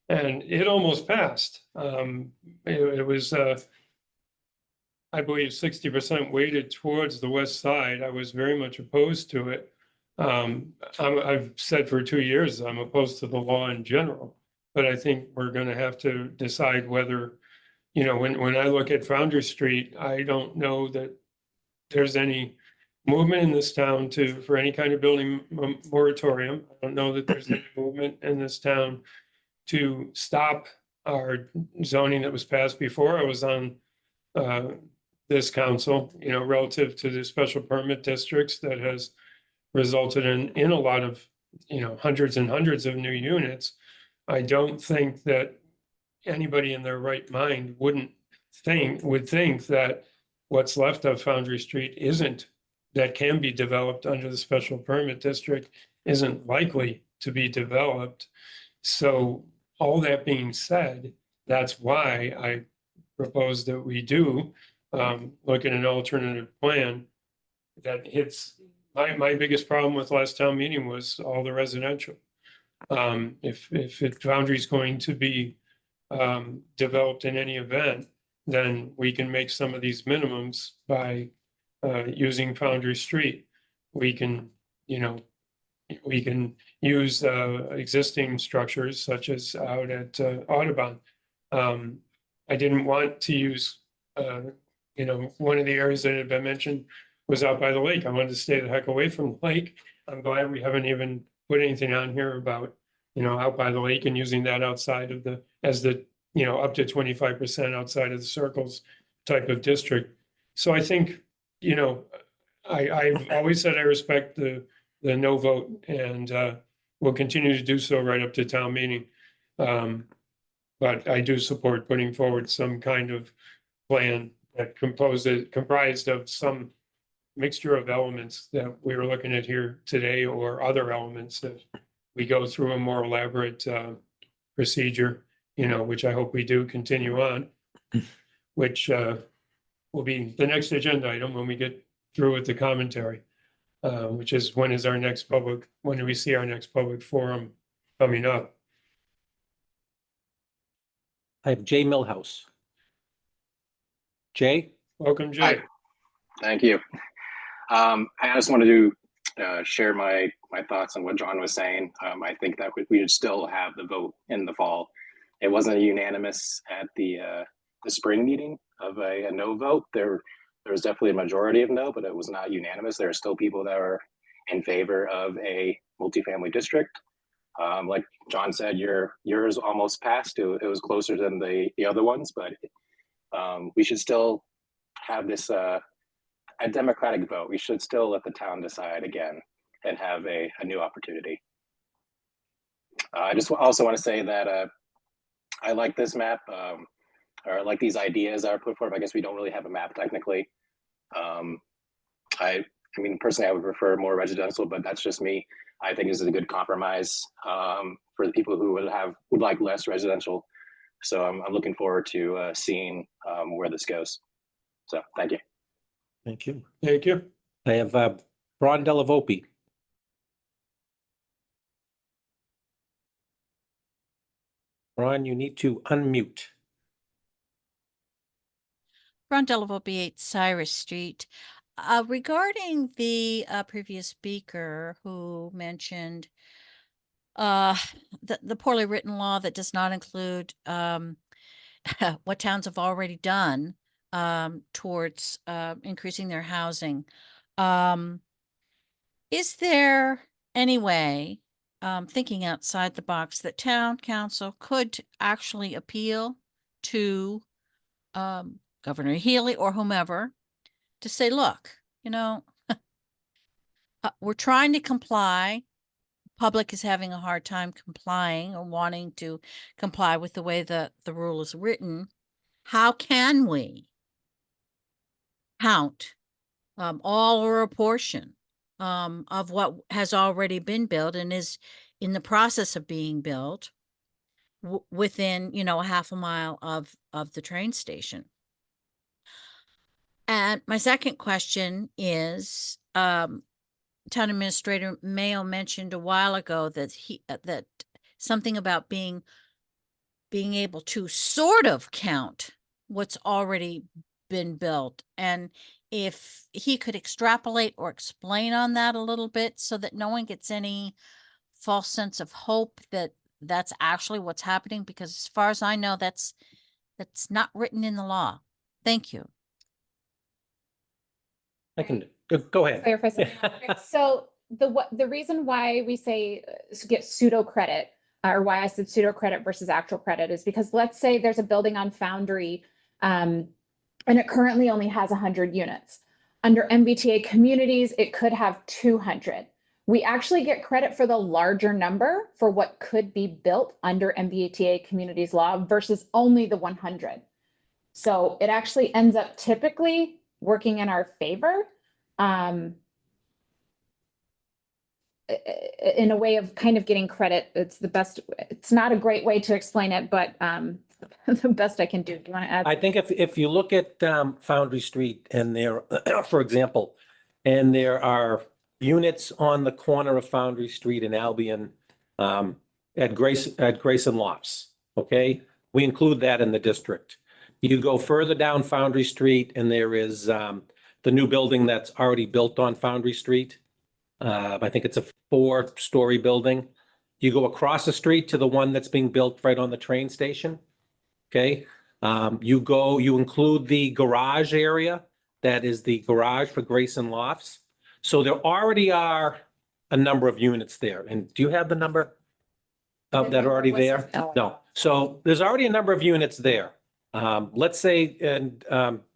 and it almost passed. It was, I believe, 60% weighted towards the west side. I was very much opposed to it. I've said for 2 years, I'm opposed to the law in general, but I think we're going to have to decide whether, when I look at Foundry Street, I don't know that there's any movement in this town for any kind of building moratorium. I don't know that there's any movement in this town to stop our zoning that was passed before I was on this council, relative to the special permit districts that has resulted in a lot of, hundreds and hundreds of new units. I don't think that anybody in their right mind would think that what's left of Foundry Street that can be developed under the special permit district isn't likely to be developed. So all that being said, that's why I propose that we do look at an alternative plan that hits. My biggest problem with last town meeting was all the residential. If Foundry is going to be developed in any event, then we can make some of these minimums by using Foundry Street. We can use existing structures such as out at Audubon. I didn't want to use, one of the areas that had been mentioned was out by the lake. I wanted to stay the heck away from the lake. I'm glad we haven't even put anything on here about, out by the lake and using that outside of up to 25% outside of the circles type of district. So I think, I've always said I respect the no vote, and will continue to do so right up to town meeting. But I do support putting forward some kind of plan that comprised of some mixture of elements that we were looking at here today, or other elements that we go through a more elaborate procedure, which I hope we do continue on, which will be the next agenda item when we get through with the commentary, which is when do we see our next public forum coming up? I have Jay Millhouse. Jay? Welcome, Jay. Thank you. I just wanted to share my thoughts on what John was saying. I think that we should still have the vote in the fall. It wasn't unanimous at the spring meeting of a no vote. There was definitely a majority of no, but it was not unanimous. There are still people that are in favor of a multifamily district. Like John said, yours almost passed. It was closer than the other ones, but we should still have this a democratic vote. We should still let the town decide again and have a new opportunity. I just also want to say that I like this map, or I like these ideas that are put forward. I guess we don't really have a map technically. I mean, personally, I would prefer more residential, but that's just me. I think this is a good compromise for the people who would like less residential. So I'm looking forward to seeing where this goes. So thank you. Thank you. Thank you. I have Ron Delavopi. Ron, you need to unmute. Ron Delavopi, 8 Cyrus Street. Regarding the previous speaker who mentioned the poorly written law that does not include what towns have already done towards increasing their housing. Is there any way, thinking outside the box, that town council could actually appeal to Governor Healy or whomever to say, look, you know, we're trying to comply. Public is having a hard time complying or wanting to comply with the way the rule is written. How can we count all or a portion of what has already been built and is in the process of being built within, you know, a half a mile of the train station? And my second question is, Town Administrator Mayo mentioned a while ago that that something about being able to sort of count what's already been built. And if he could extrapolate or explain on that a little bit so that no one gets any false sense of hope that that's actually what's happening, because as far as I know, that's not written in the law. Thank you. I can go ahead. Clarify something. So the reason why we say get pseudo credit, or why I said pseudo credit versus actual credit, is because let's say there's a building on Foundry, and it currently only has 100 units. Under MBTA communities, it could have 200. We actually get credit for the larger number for what could be built under MBTA communities law versus only the 100. So it actually ends up typically working in our favor, in a way of kind of getting credit. It's the best. It's not a great way to explain it, but the best I can do. Do you want to add? I think if you look at Foundry Street and there, for example, and there are units on the corner of Foundry Street and Albion at Grayson Lofts, okay? We include that in the district. You go further down Foundry Street and there is the new building that's already built on Foundry Street. I think it's a 4-story building. You go across the street to the one that's being built right on the train station. Okay. You include the garage area. That is the garage for Grayson Lofts. So there already are a number of units there. And do you have the number that are already there? No. So there's already a number of units there. Let's say, and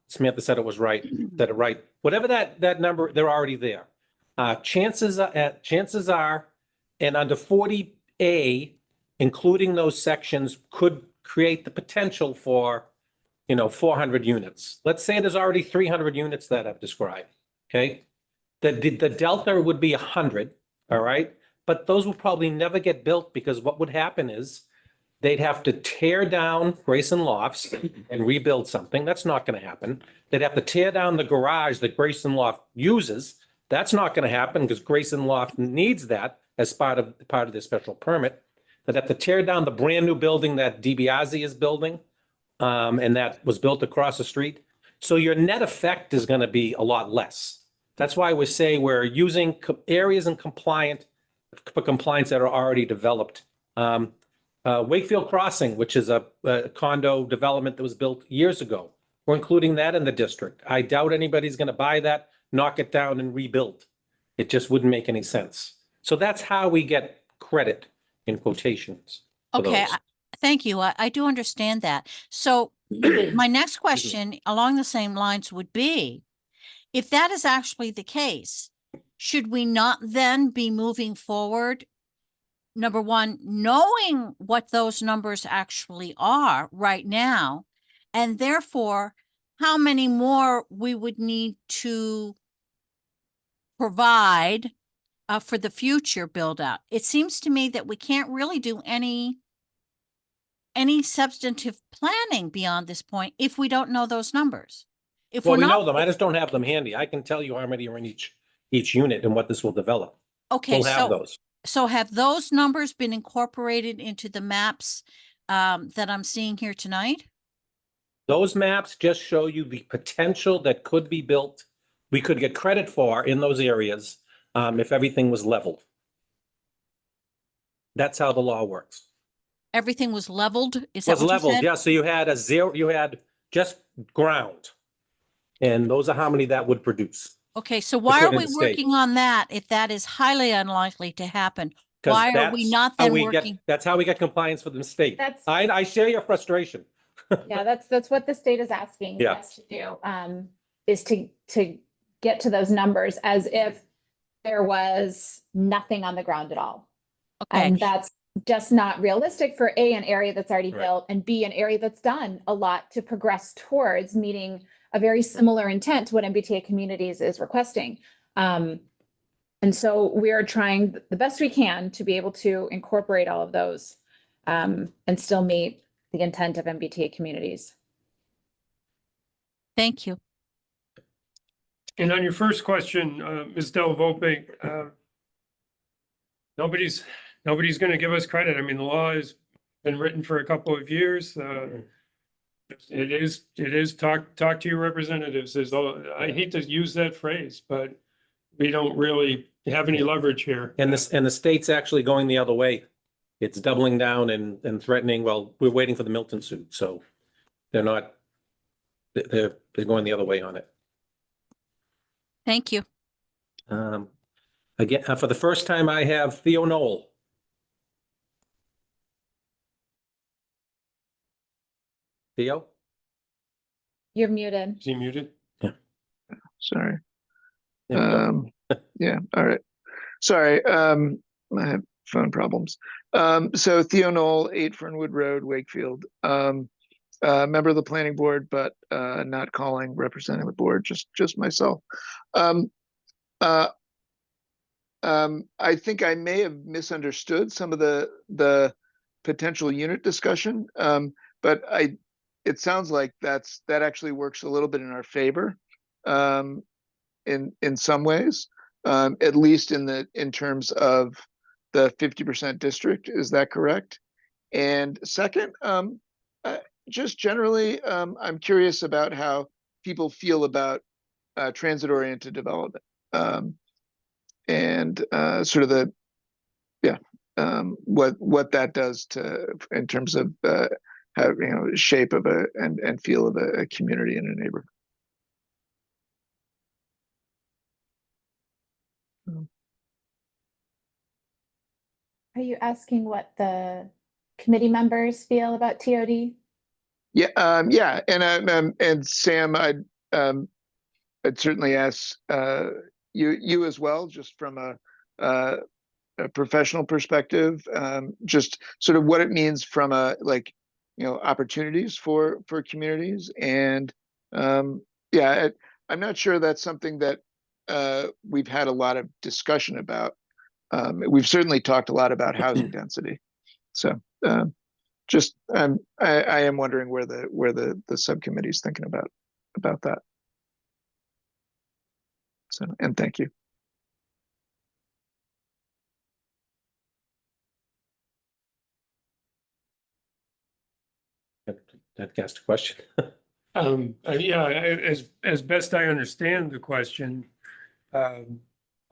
Samantha said it was right, that it right. Whatever that number, they're already there. Chances are, and under 40A, including those sections could create the potential for, 400 units. Let's say there's already 300 units that I've described, okay? The delta would be 100, all right? But those will probably never get built because what would happen is they'd have to tear down Grayson Lofts and rebuild something. That's not going to happen. They'd have to tear down the garage that Grayson Loft uses. That's not going to happen because Grayson Loft needs that as part of their special permit. They'd have to tear down the brand new building that DiBiase is building, and that was built across the street. So your net effect is going to be a lot less. That's why we say we're using areas for compliance that are already developed. Wakefield Crossing, which is a condo development that was built years ago. We're including that in the district. I doubt anybody's going to buy that, knock it down and rebuild. It just wouldn't make any sense. So that's how we get credit in quotations. Okay, thank you. I do understand that. So My next question along the same lines would be, if that is actually the case, should we not then be moving forward? Number one, knowing what those numbers actually are right now, and therefore how many more we would need to provide for the future build out. It seems to me that we can't really do any substantive planning beyond this point if we don't know those numbers. If Well, we're we not, know them. I just don't have them handy. I can tell you how many are in each unit and what this will develop. okay, We'll have those. so have those numbers been incorporated into the maps that I'm seeing here tonight? Those maps just show you the potential that could be built, we could get credit for in those areas if everything was leveled. That's how the law works. Everything was leveled? Is that Was what you leveled, said? yeah. So you had you had just ground. And those are how many that would produce. Okay, so why are According we to the state. working on that if that is highly unlikely to happen? 'Cause Why are we that's not how then we working? get, that's how we get compliance for the state. That's- I share your frustration. Yeah, that's what the state is asking Yeah. us to do, is to get to those numbers as if there was nothing on the ground at all. Okay, And that's just not realistic for A, an area that's already Right. built, and B, an area that's done a lot to progress towards meeting a very similar intent to what MBTA Communities is requesting. And so we are trying the best we can to be able to incorporate all of those and still meet the intent of MBTA Communities. thank you. And on your first question, Ms. Del Volpe, nobody's going to give us credit. I mean, the law has been written for a couple of years. It is talk to your representatives. I hate to use that phrase, but we don't really have any leverage here. And the state's actually going the other way. It's doubling down and threatening, well, we're waiting for the Milton suit, so they're not, they're going the other way on it. Thank you. Again, for the first time, I have Theo Knoll. Theo? You're muted. Is he muted? Sorry. Yeah. Yeah, all right. Sorry, I have phone problems. So Theo Knoll, 8 Fernwood Road, Wakefield. Member of the planning board, but not calling, representing the board, just myself. I think I may have misunderstood some of the potential unit discussion, but it sounds like that actually works a little bit in our favor in some ways, at least in terms of the 50% district. Is that correct? And second, just generally, I'm curious about how people feel about transit-oriented development and sort of what that does in terms of how, shape of and feel of a community and a neighborhood. Are you asking what the committee members feel about TOD? Yeah, yeah, and Sam, I'd certainly ask you as well, just from a professional perspective, just sort of what it means from opportunities for communities, and yeah, I'm not sure that's something that we've had a lot of discussion about. We've certainly talked a lot about housing density, so. Just I am wondering where the subcommittee is thinking about that. So, and thank you. That asked a question. Yeah, as best I understand the question, I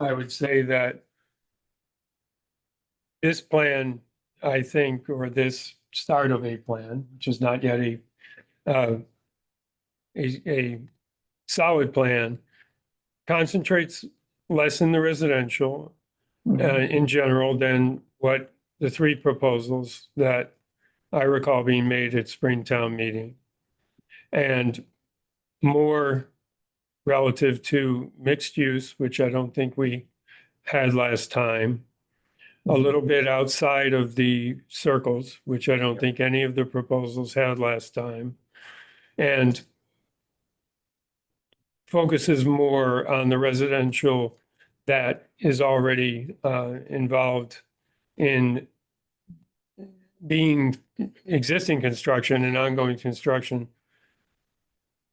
would say that this plan, I think, or this start of a plan, which is not yet a solid plan, concentrates less in the residential in general than what the 3 proposals that I recall being made at Springtown meeting. and more relative to mixed use, which I don't think we had last time. A little bit outside of the circles, which I don't think any of the proposals had last time. And focuses more on the residential that is already involved in being existing construction and ongoing construction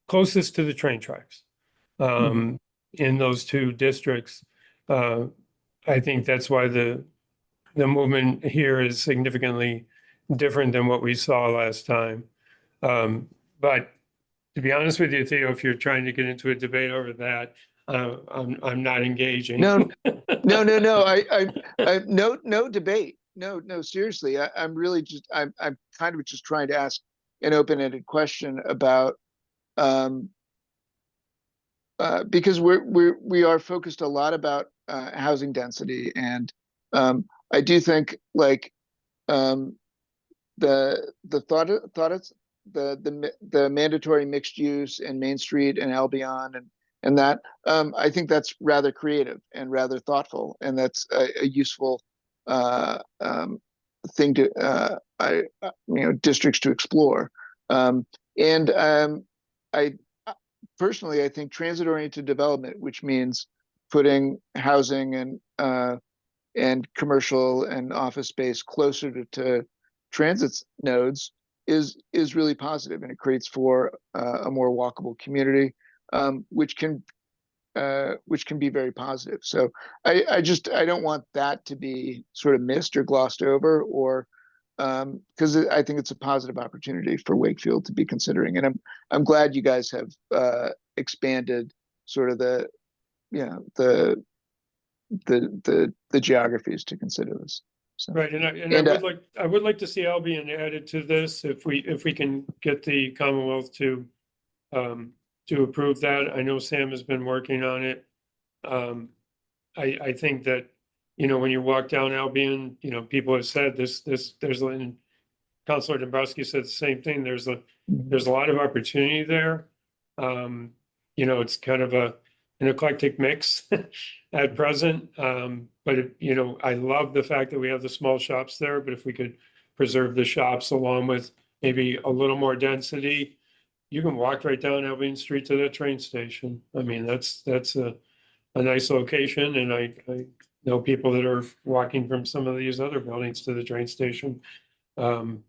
closest to the train tracks. In those two districts, I think that's why the movement here is significantly different than what we saw last time. But to be honest with you, Theo, if you're trying to get into a debate over that, I'm not engaging. No, no debate. No, seriously, I'm really just, I'm kind of just trying to ask an open-ended question about, because we are focused a lot about housing density, and I do think like the mandatory mixed use in Main Street and Albion and that I think that's rather creative and rather thoughtful, and that's a useful thing to districts to explore. I personally, I think transit-oriented development, which means putting housing and commercial and office space closer to transit nodes, is really positive, and it creates for a more walkable community, which can be very positive. So I don't want that to be sort of missed or glossed over, or because I think it's a positive opportunity for Wakefield to be considering. And I'm glad you guys have expanded sort of the geographies to consider this. So. Right, and I would like to see Albion added to this if we can get the Commonwealth to approve that. I know Sam has been working on it. I think that, when you walk down Albion, people have said there's and Councilor Dombrowski said the same thing. There's a lot of opportunity there. It's kind of an eclectic mix at present. But I love the fact that we have the small shops there, but if we could preserve the shops along with maybe a little more density, you can walk right down Albion Street to the train station. I mean, that's a nice location, and I know people that are walking from some of these other buildings to the train station. And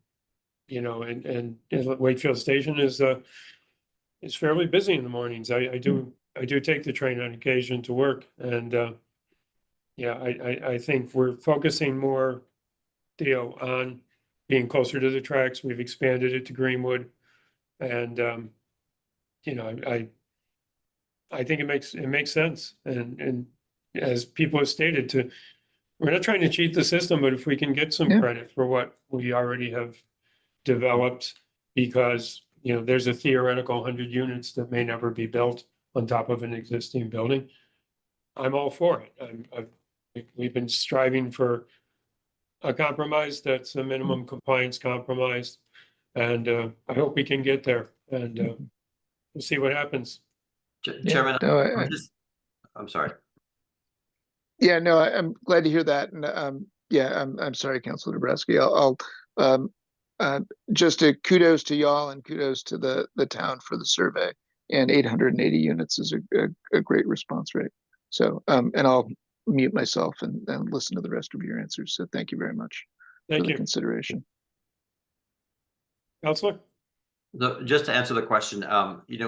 Wakefield Station is fairly busy in the mornings. I do take the train on occasion to work, and I think we're focusing more, Theo, on being closer to the tracks. We've expanded it to Greenwood, and I think it makes sense. And as people have stated, we're not trying to cheat the system, but if we can get some credit for what we already have developed, because there's a theoretical 100 units that may never be built on top of an existing building, I'm all for it. We've been striving for a compromise that's a minimum compliance compromise, and I hope we can get there, and we'll see what happens. Chairman, No, I'm sorry. Yeah, no, I'm glad to hear that, and I'm sorry, Councilor Dombrowski. I'll just kudos to y'all and kudos to the town for the survey, and 880 units is a great response rate. So, and I'll mute myself and listen to the rest of your answers. So thank you very much for the consideration. Councilor? Just to answer the question,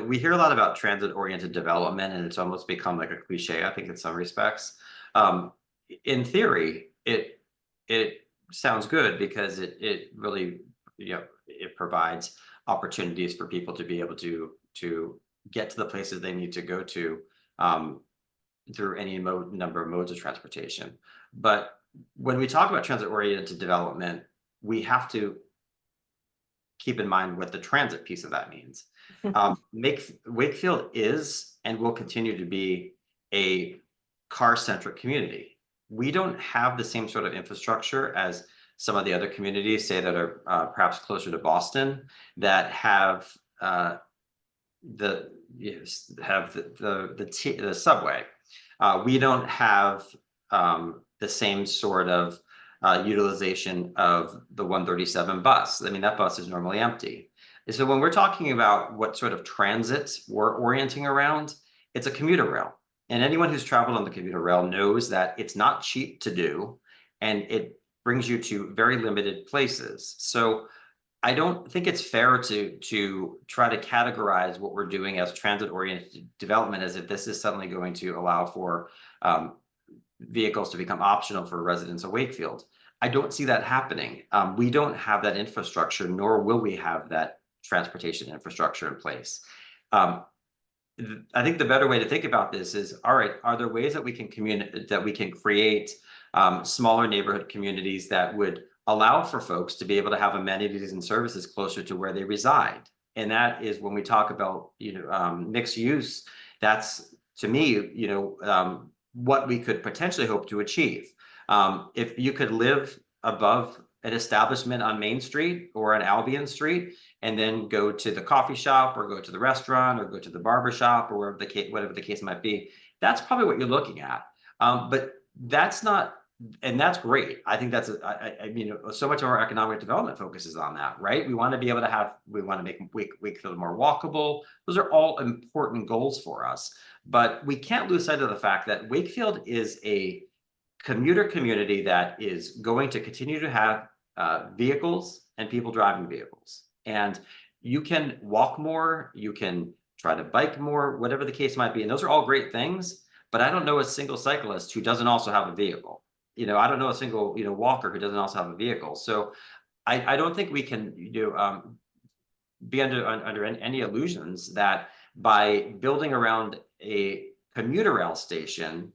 we hear a lot about transit-oriented development, and it's almost become like a cliche, I think, in some respects. In theory, it sounds good because it really, it provides opportunities for people to be able to get to the places they need to go to through any number of modes of transportation. But when we talk about transit-oriented development, we have to keep in mind what the transit piece of that means. Wakefield is and will continue to be a car-centric community. We don't have the same sort of infrastructure as some of the other communities, say, that are perhaps closer to Boston, that have have the subway. We don't have the same sort of utilization of the 137 bus. I mean, that bus is normally empty. And so when we're talking about what sort of transit we're orienting around, it's a commuter rail. And anyone who's traveled on the commuter rail knows that it's not cheap to do, and it brings you to very limited places. So I don't think it's fair to try to categorize what we're doing as transit-oriented development as if this is suddenly going to allow for vehicles to become optional for residents of Wakefield. I don't see that happening. We don't have that infrastructure, nor will we have that transportation infrastructure in place. I think the better way to think about this is, all right, are there ways that we can create smaller neighborhood communities that would allow for folks to be able to have amenities and services closer to where they reside? And that is when we talk about, mixed use, that's to me, what we could potentially hope to achieve. If you could live above an establishment on Main Street or on Albion Street, and then go to the coffee shop or go to the restaurant or go to the barber shop or whatever the case might be, that's probably what you're looking at. But that's not, and that's great. I think that's, I mean, so much of our economic development focuses on that, right? We want to be able to we want to make Wakefield more walkable. Those are all important goals for us. But we can't lose sight of the fact that Wakefield is a commuter community that is going to continue to have vehicles and people driving vehicles. And you can walk more, you can try to bike more, whatever the case might be. And those are all great things, but I don't know a single cyclist who doesn't also have a vehicle. I don't know a single, walker who doesn't also have a vehicle. So I don't think we can be under any illusions that by building around a commuter rail station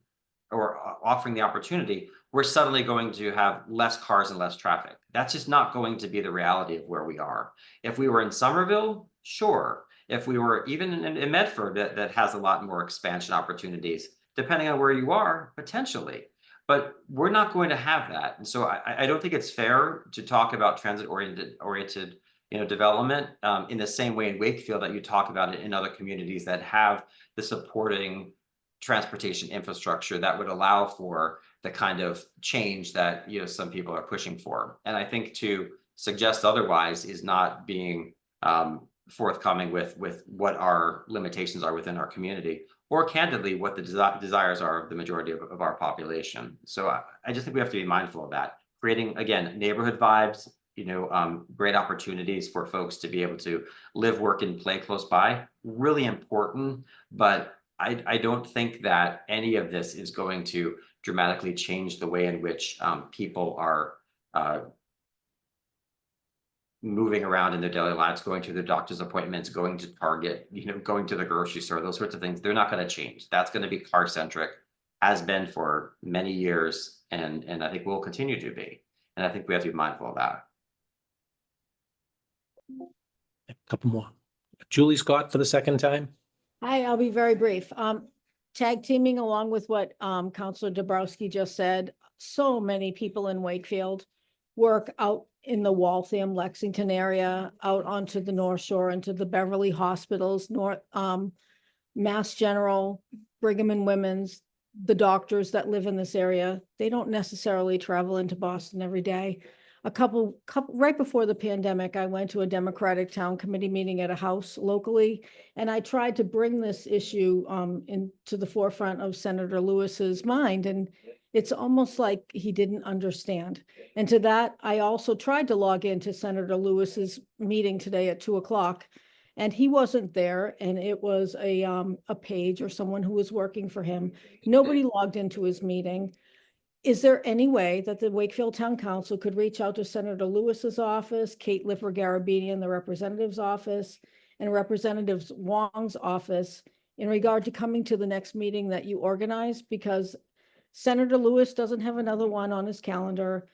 or offering the opportunity, we're suddenly going to have less cars and less traffic. That's just not going to be the reality of where we are. If we were in Somerville, sure. If we were even in Medford, that has a lot more expansion opportunities, depending on where you are, potentially. But we're not going to have that. And so I don't think it's fair to talk about transit-oriented development in the same way in Wakefield that you talk about it in other communities that have the supporting transportation infrastructure that would allow for the kind of change that some people are pushing for. And I think to suggest otherwise is not being forthcoming with what our limitations are within our community, or candidly what the desires are of the majority of our population. So I just think we have to be mindful of that. Creating, again, neighborhood vibes, great opportunities for folks to be able to live, work, and play close by, really important. But I don't think that any of this is going to dramatically change the way in which people are moving around in their daily lives, going to their doctor's appointments, going to Target, going to the grocery store, those sorts of things. They're not going to change. That's going to be car centric, has been for many years, and I think will continue to be. And I think we have to be mindful of that. A couple more. Julie Scott for the second time. Hi, I'll be very brief. Tag teaming along with what Councilor Dabrowski just said, so many people in Wakefield work out in the Waltham, Lexington area, out onto the North Shore, into the Beverly hospitals, Mass General, Brigham and Women's, the doctors that live in this area. They don't necessarily travel into Boston every day. Right before the pandemic, I went to a Democratic town committee meeting at a house locally, and I tried to bring this issue into the forefront of Senator Lewis's mind, and it's almost like he didn't understand. And to that, I also tried to log into Senator Lewis's meeting today at 2:00, and he wasn't there, and it was a page or someone who was working for him. Nobody logged into his meeting. Is there any way that the Wakefield Town Council could reach out to Senator Lewis's office, Kate Lipper-Garabedian, the representative's office, and Representative Wong's office in regard to coming to the next meeting that you organize? Because Senator Lewis doesn't have another one on his calendar.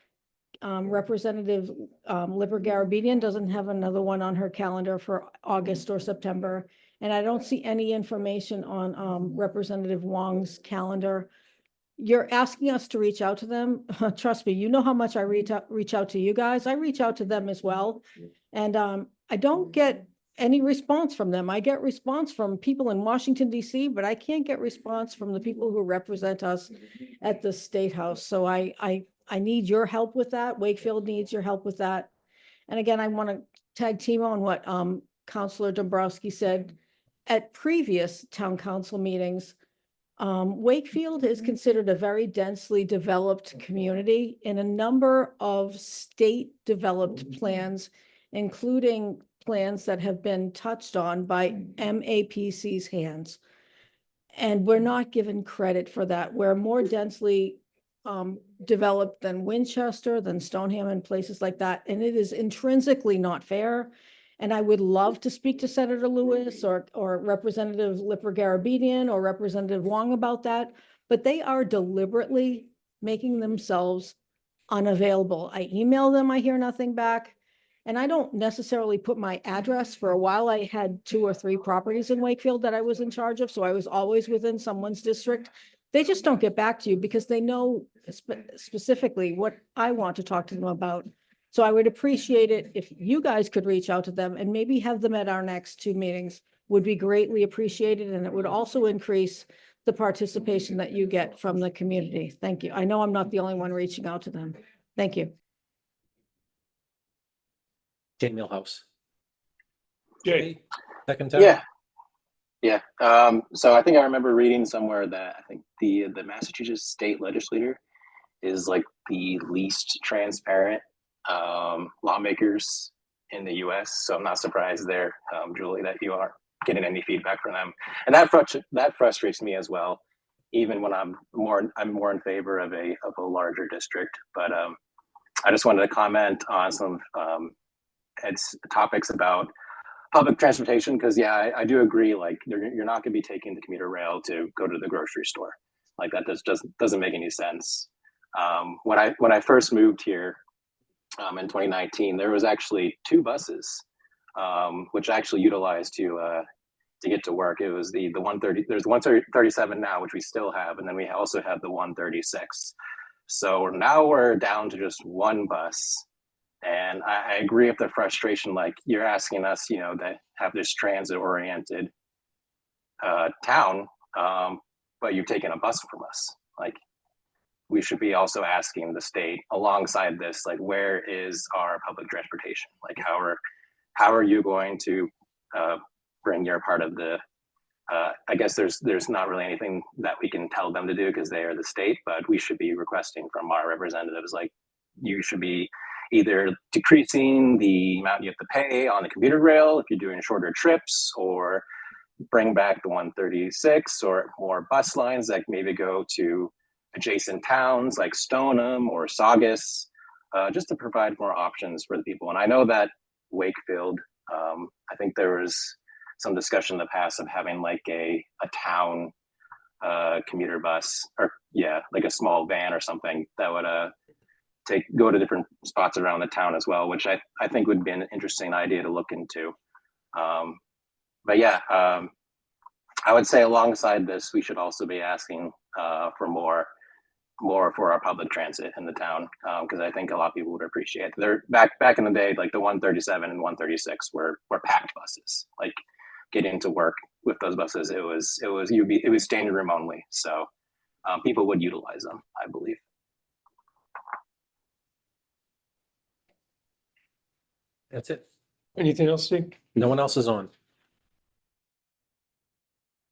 Representative Lipper-Garabedian doesn't have another one on her calendar for August or September. And I don't see any information on Representative Wong's calendar. You're asking us to reach out to them. Trust me, you know how much I reach out to you guys. I reach out to them as well. And I don't get any response from them. I get response from people in Washington DC, but I can't get response from the people who represent us at the State House. So I need your help with that. Wakefield needs your help with that. And again, I want to tag team on what Counselor Dombrowski said at previous town council meetings. Wakefield is considered a very densely developed community in a number of state developed plans, including plans that have been touched on by MAPC's hands. And we're not given credit for that. We're more densely developed than Winchester, than Stoneham and places like that. And it is intrinsically not fair. And I would love to speak to Senator Lewis or Representative Lipper Garabedian or Representative Wong about that, but they are deliberately making themselves unavailable. I email them, I hear nothing back. And I don't necessarily put my address. For a while, I had 2 or 3 properties in Wakefield that I was in charge of, so I was always within someone's district. They just don't get back to you because they know specifically what I want to talk to them about. So I would appreciate it if you guys could reach out to them and maybe have them at our next 2 meetings, would be greatly appreciated. And it would also increase the participation that you get from the community. Thank you. I know I'm not the only one reaching out to them. Thank you. Jay Millhouse. Jay. Second time? Yeah. So I think I remember reading somewhere that I think the Massachusetts state legislature is like the least transparent lawmakers in the US. So I'm not surprised there, Julie, that you aren't getting any feedback from them. And that frustrates me as well, even when I'm more in favor of a larger district. But I just wanted to comment on some Ed's topics about public transportation, because I do agree, like you're not going to be taking the commuter rail to go to the grocery store. Like that doesn't make any sense. When I first moved here in 2019, there was actually 2 buses, which I actually utilized to get to work. It was the 130. There's 137 now, which we still have, and then we also have the 136. So now we're down to just 1 bus. And I agree with the frustration, like you're asking us, to have this transit-oriented town, but you've taken a bus from us. Like, we should be also asking the state alongside this, like, where is our public transportation? Like, how are you going to bring your part of the? I guess there's not really anything that we can tell them to do because they are the state, but we should be requesting from our representatives, like, you should be either decreasing the amount you have to pay on the commuter rail if you're doing shorter trips, or bring back the 136, or more bus lines that maybe go to adjacent towns like Stoneham or Saugus, just to provide more options for the people. And I know that Wakefield, I think there was some discussion in the past of having like a town commuter bus, or like a small van or something that would go to different spots around the town as well, which I think would be an interesting idea to look into. But I would say alongside this, we should also be asking for more for our public transit in the town, because I think a lot of people would appreciate it. They're back in the day, like the 137 and 136 were packed buses. Like getting to work with those buses, it was standing room only. So people would utilize them, I believe. That's it. Anything else, Steve? No one else is on.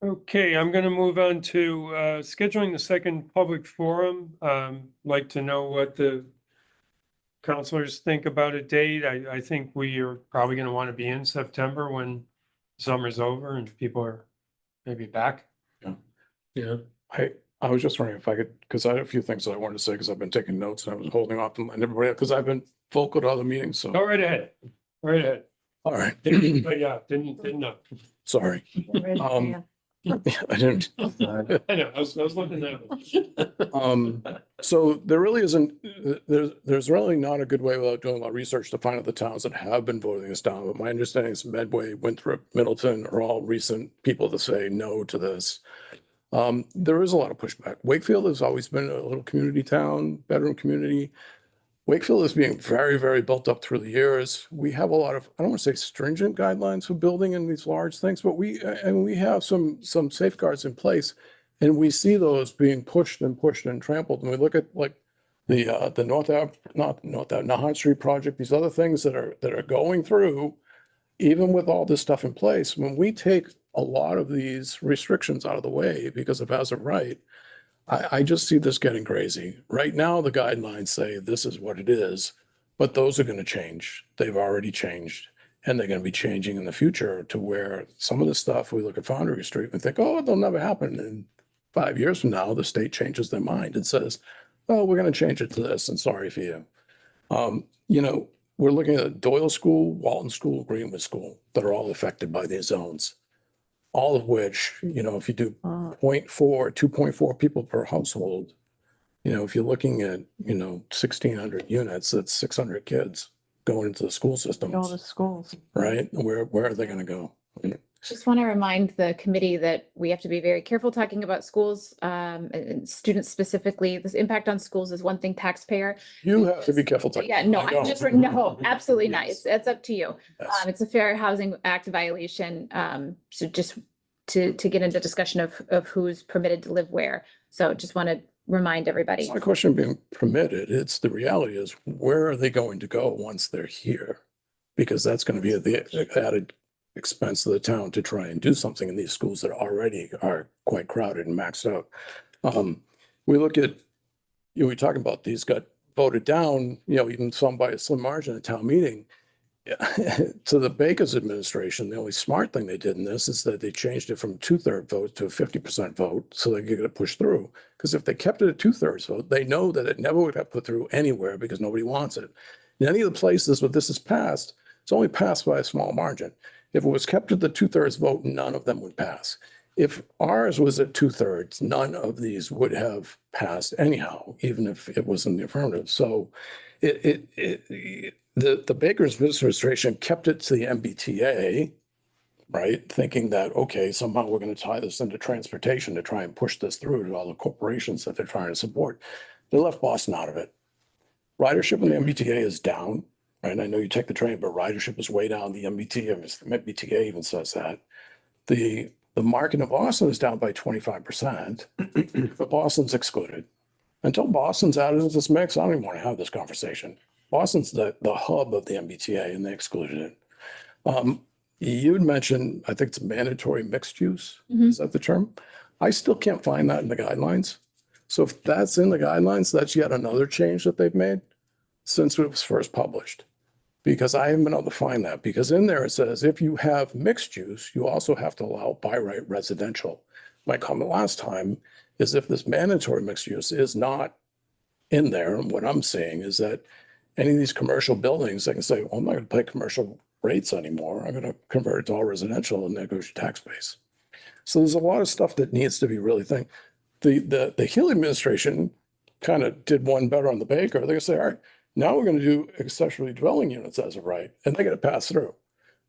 Okay, I'm gonna move on to scheduling the second public forum. Like to know what the counselors think about a date. I think we are probably gonna want to be in September when summer's over and people are maybe back. Yeah. I was just wondering if I could, because I had a few things that I wanted to say, because I've been taking notes and I was holding off and everybody, because I've been vocal to other meetings, so. Go right ahead. Right ahead. All right. But yeah, didn't know. Sorry. I didn't. I know, I was looking at. So there really isn't, there's really not a good way without doing a lot of research to find out the towns that have been voting this down. But my understanding is Medway, Winthrop, Middleton are all recent people to say no to this. There is a lot of pushback. Wakefield has always been a little community town, bedroom community. Wakefield is being very, very built up through the years. We have a lot of, I don't want to say stringent guidelines for building in these large things, but we have some safeguards in place. And we see those being pushed and trampled. And we look at like the Nahant Street project, these other things that are going through, even with all this stuff in place, when we take a lot of these restrictions out of the way because of as of right, I just see this getting crazy. Right now, the guidelines say this is what it is, but those are going to change. They've already changed, and they're going to be changing in the future to where some of the stuff we look at Foundry Street and think, oh, it'll never happen. And 5 years from now, the state changes their mind and says, oh, we're going to change it to this, and sorry for you. You know, we're looking at Doyle School, Walton School, Greenwood School that are all affected by these zones. All of which, you know, if you do 2.4 people per household, you know, if you're looking at, you know, 1,600 units, that's 600 kids going into the school Go systems, to schools. right? Where are they going to go? Just want to remind the committee that we have to be very careful talking about schools, and students specifically. This impact on schools is one thing, taxpayer. You have to be careful. Yeah, no, I don't. no, absolutely not. It's up to you. Yes. It's a Fair Housing Act violation. So just to get into discussion of who's permitted to live where. So just want to remind everybody. It's not a question of being permitted. It's the reality is where are they going to go once they're here? Because that's going to be at the added expense of the town to try and do something in these schools that already are quite crowded and maxed out. We look at, you know, we talking about these got voted down, you know, even some by a slim margin at town meeting. To the Baker's administration, the only smart thing they did in this is that they changed it from 2/3 vote to a 50% vote so they could get it pushed through. Because if they kept it at 2/3 vote, they know that it never would have put through anywhere because nobody wants it. In any of the places where this is passed, it's only passed by a small margin. If it was kept at the 2/3 vote, none of them would pass. If ours was at 2/3, none of these would have passed anyhow, even if it was in the affirmative. So the Baker's administration kept it to the MBTA, right? Thinking that, okay, somehow we're going to tie this into transportation to try and push this through to all the corporations that they're trying to support. They left Boston out of it. Ridership in the MBTA is down, right? I know you take the train, but ridership is way down. The MBTA even says that. The market in Boston is down by 25%, but Boston's excluded. Until Boston's added into this mix, I don't even want to have this conversation. Boston's the hub of the MBTA and they excluded it. You'd mentioned, I think it's mandatory mixed use. Is that the term? I still can't find that in the guidelines. So if that's in the guidelines, that's yet another change that they've made since it was first published. Because I haven't been able to find that, because in there it says if you have mixed use, you also have to allow by right residential. My comment last time is if this mandatory mixed use is not in there, and what I'm saying is that any of these commercial buildings, they can say, well, I'm not going to pay commercial rates anymore. I'm going to convert it to all residential and there goes your tax base. So there's a lot of stuff that needs to be really think. The Healy administration kind of did one better on the Baker. They're going to say, all right, now we're going to do accessory dwelling units as of right, and they're going to pass through.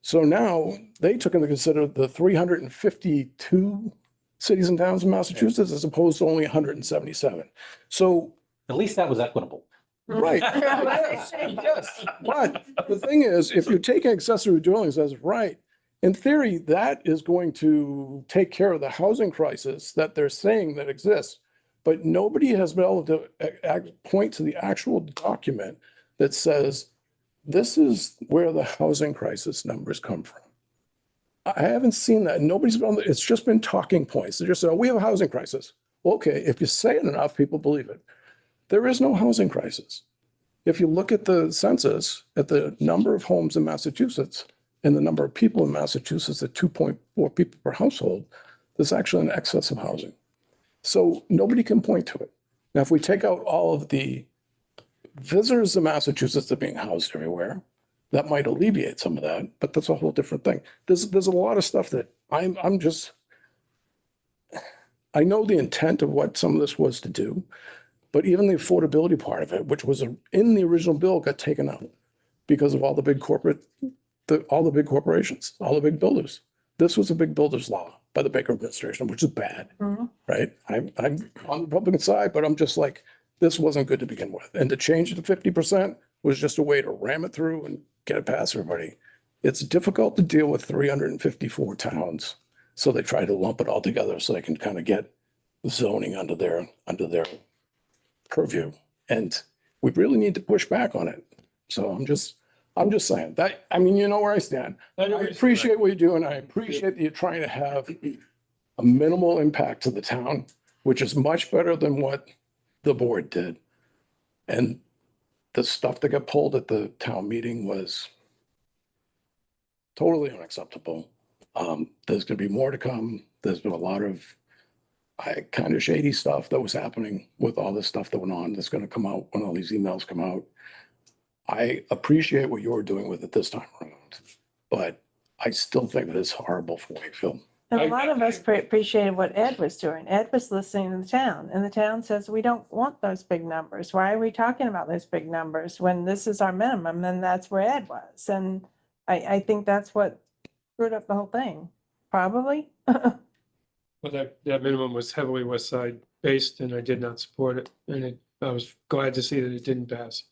So now they took into consider the 352 cities and towns in Massachusetts as opposed to only 177. So At least that was equitable. right. Yes. But the thing is, if you're taking accessory dwellings as of right, in theory, that is going to take care of the housing crisis that they're saying that exists. But nobody has been able to point to the actual document that says, this is where the housing crisis numbers come from. I haven't seen that. Nobody's been, it's just been talking points. They just say, oh, we have a housing crisis. Okay, if you say it enough, people believe it. There is no housing crisis. If you look at the census, at the number of homes in Massachusetts and the number of people in Massachusetts at 2.4 people per household, there's actually an excess of housing. So nobody can point to it. Now, if we take out all of the visitors to Massachusetts that are being housed everywhere, that might alleviate some of that, but that's a whole different thing. There's a lot of stuff that I'm just, I know the intent of what some of this was to do, but even the affordability part of it, which was in the original bill, got taken out because of all the big all the big corporations, all the big builders. This was a big builder's law by the Baker administration, which is bad, right? I'm on the Republican side, but I'm just like, this wasn't good to begin with. And to change it to 50% was just a way to ram it through and get it past everybody. It's difficult to deal with 354 towns. So they try to lump it all together so they can kind of get zoning under their purview. And we really need to push back on it. So I'm just saying that, I mean, you know where I stand. I appreciate what you're doing. I appreciate that you're trying to have a minimal impact to the town, which is much better than what the board did. And the stuff that got pulled at the town meeting was totally unacceptable. There's gonna be more to come. There's been a lot of kind of shady stuff that was happening with all this stuff that went on that's gonna come out when all these emails come out. I appreciate what you're doing with it this time around, but I still think that it's horrible for Wakefield. And a lot of us appreciated what Ed was doing. Ed was listening to the town, and the town says, we don't want those big numbers. Why are we talking about those big numbers when this is our minimum? And that's where Ed was. And I think that's what screwed up the whole thing, probably. Well, that minimum was heavily West Side based and I did not support it. And I was glad to see that it didn't pass.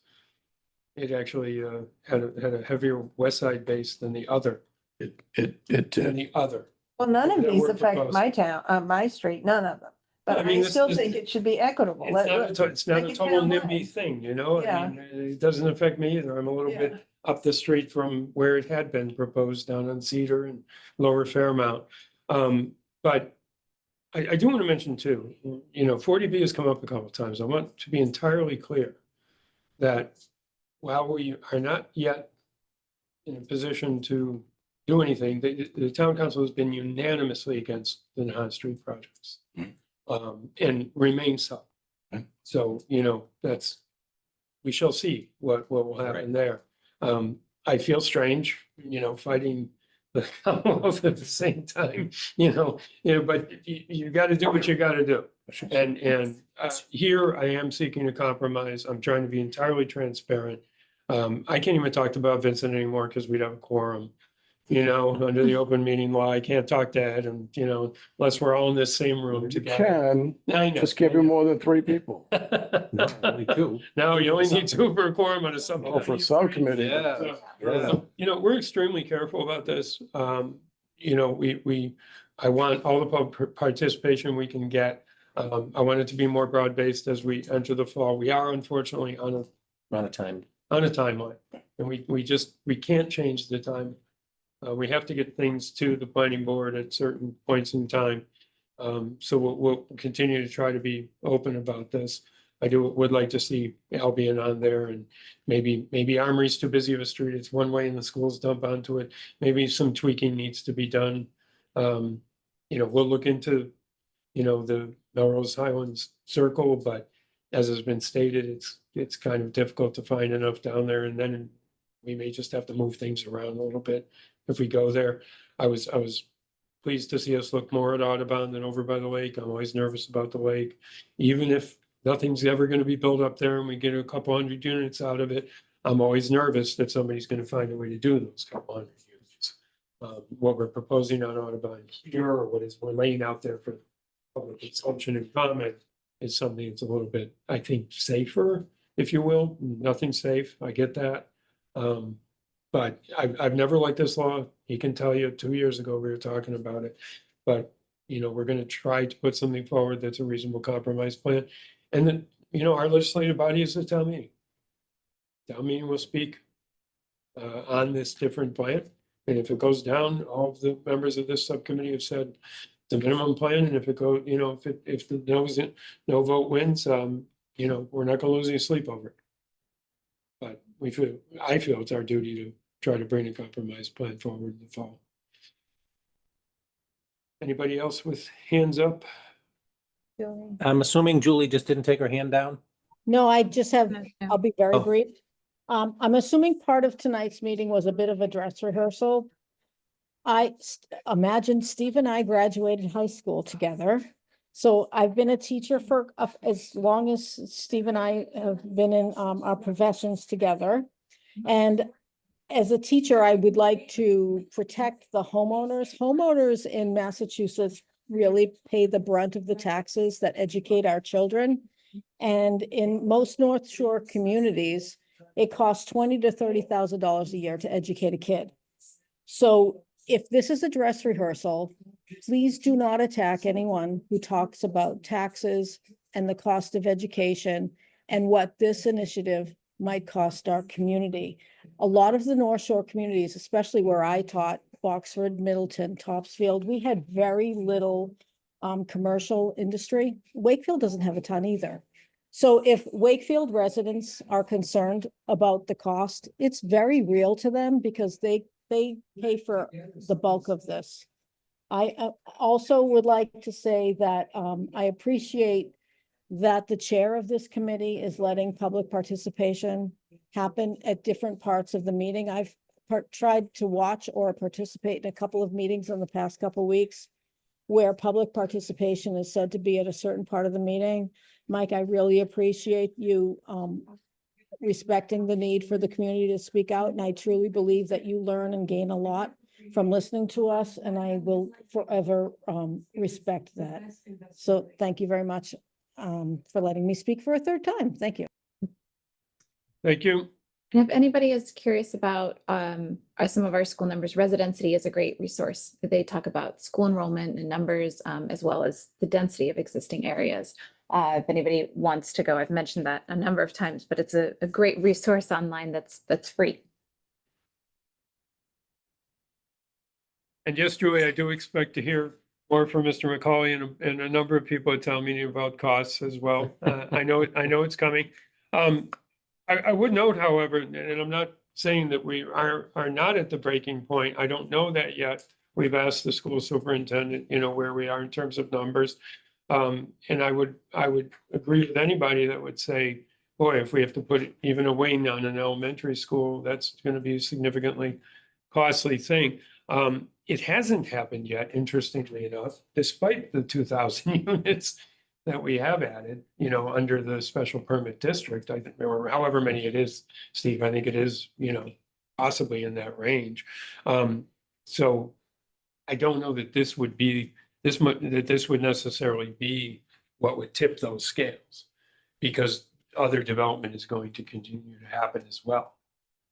It actually had a heavier West Side base than the other. It Than did. the other. Well, none of That these were affect proposed. my town, my street, none of them. But I mean, I this- still this- think it should be equitable. It's not a make it total town-wide. NIMBY thing, you know? I Yeah. mean, it doesn't affect me either. I'm a little bit Yeah. up the street from where it had been proposed down on Cedar and Lower Fairmount. But I do want to mention too, 40B has come up a couple of times. I want to be entirely clear that while we are not yet in a position to do anything, the town council has been unanimously against the Nahat Street projects. And remains so. So, we shall see what will happen there. I feel strange, fighting the Commonwealth at the same time, but you got to do what you got to do. And here I am seeking a compromise. I'm trying to be entirely transparent. I can't even talk about Vincent anymore because we'd have a quorum. Under the open meeting law, I can't talk to Ed and, unless we're all in this same room You together. can, I know, just give him more than 3 people. No, only 2. No, you only need 2 for a quorum on a Oh, subcommittee. for subcommittee. Yeah. We're extremely careful about this. I want all the public participation we can get. I want it to be more broad-based as we enter the fall. We are unfortunately on Amount of time. a timeline. And we can't change the time. We have to get things to the planning board at certain points in time. So we'll continue to try to be open about this. I would like to see Albion on there and maybe Armory's too busy of a street. It's one way and the schools dump onto it. Maybe some tweaking needs to be done. We'll look into, the Melrose Highlands Circle, but as has been stated, it's kind of difficult to find enough down there, and then we may just have to move things around a little bit if we go there. I was pleased to see us look more at Audubon than over by the lake. I'm always nervous about the lake. Even if nothing's ever going to be built up there and we get a couple hundred units out of it, I'm always nervous that somebody's going to find a way to do those couple hundred units. What we're proposing on Audubon here, or what we're laying out there for public consumption and comment is something that's a little bit, I think, safer, if you will. Nothing's safe. I get that. But I've never liked this law. He can tell you 2 years ago, we were talking about it. But, we're going to try to put something forward that's a reasonable compromise plan. And then, our legislative body is the town meeting. Town meeting will speak on this different plan. And if it goes down, all of the members of this subcommittee have said the minimum plan. And if it goes, if the no vote wins, we're not going to lose any sleep over it. But I feel it's our duty to try to bring a compromise plan forward in the fall. Anybody else with hands up? I'm assuming Julie just didn't take her hand down? No, I just have, I'll be very Oh. brief. I'm assuming part of tonight's meeting was a bit of a dress rehearsal. Imagine Steve and I graduated high school together. So I've been a teacher for as long as Steve and I have been in our professions together. And as a teacher, I would like to protect the homeowners. Homeowners in Massachusetts really pay the brunt of the taxes that educate our children. And in most North Shore communities, it costs $20,000 to $30,000 a year to educate a kid. So if this is a dress rehearsal, please do not attack anyone who talks about taxes and the cost of education and what this initiative might cost our community. A lot of the North Shore communities, especially where I taught, Boxford, Middleton, Topsfield, we had very little commercial industry. Wakefield doesn't have a ton either. So if Wakefield residents are concerned about the cost, it's very real to them because they pay for the bulk of this. I also would like to say that I appreciate that the chair of this committee is letting public participation happen at different parts of the meeting. I've tried to watch or participate in a couple of meetings in the past couple of weeks where public participation is said to be at a certain part of the meeting. Mike, I really appreciate you respecting the need for the community to speak out. And I truly believe that you learn and gain a lot from listening to us, and I will forever respect that. So thank you very much for letting me speak for a third time. Thank you. Thank you. And if anybody is curious about some of our school numbers, Residency is a great resource. They talk about school enrollment and numbers, as well as the density of existing areas. If anybody wants to go, I've mentioned that a number of times, but it's a great resource online that's free. And yes, Julie, I do expect to hear more from Mr. McCauley and a number of people at town meeting about costs as well. I know it's coming. I would note, however, and I'm not saying that we are not at the breaking point. I don't know that yet. We've asked the school superintendent, where we are in terms of numbers. And I would agree with anybody that would say, boy, if we have to put even a wing on an elementary school, that's going to be a significantly costly thing. It hasn't happened yet, interestingly enough, despite the 2,000 units that we have added, under the special permit district. I think, or however many it is, Steve, I think it is, possibly in that range. So I don't know that this would necessarily be what would tip those scales, because other development is going to continue to happen as well,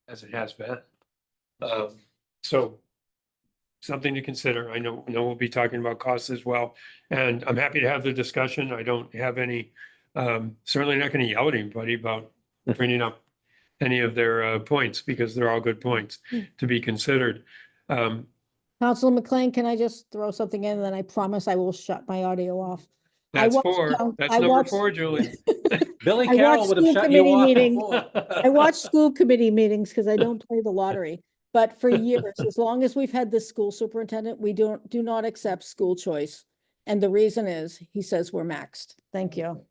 as it has been. So something to consider. I know we'll be talking about costs as well, and I'm happy to have the discussion. I don't have any, certainly not going to yell at anybody about bringing up any of their points, because they're all good points to be considered. Councilor McLean, can I just throw something in and then I promise I will shut my audio off? That's number 4, Julie. Billy I Carroll watched would have school shut you committee off meeting. before. I watch school committee meetings because I don't play the lottery. But for years, as long as we've had this school superintendent, we do not accept school choice. And the reason is, he says we're maxed. Thank you.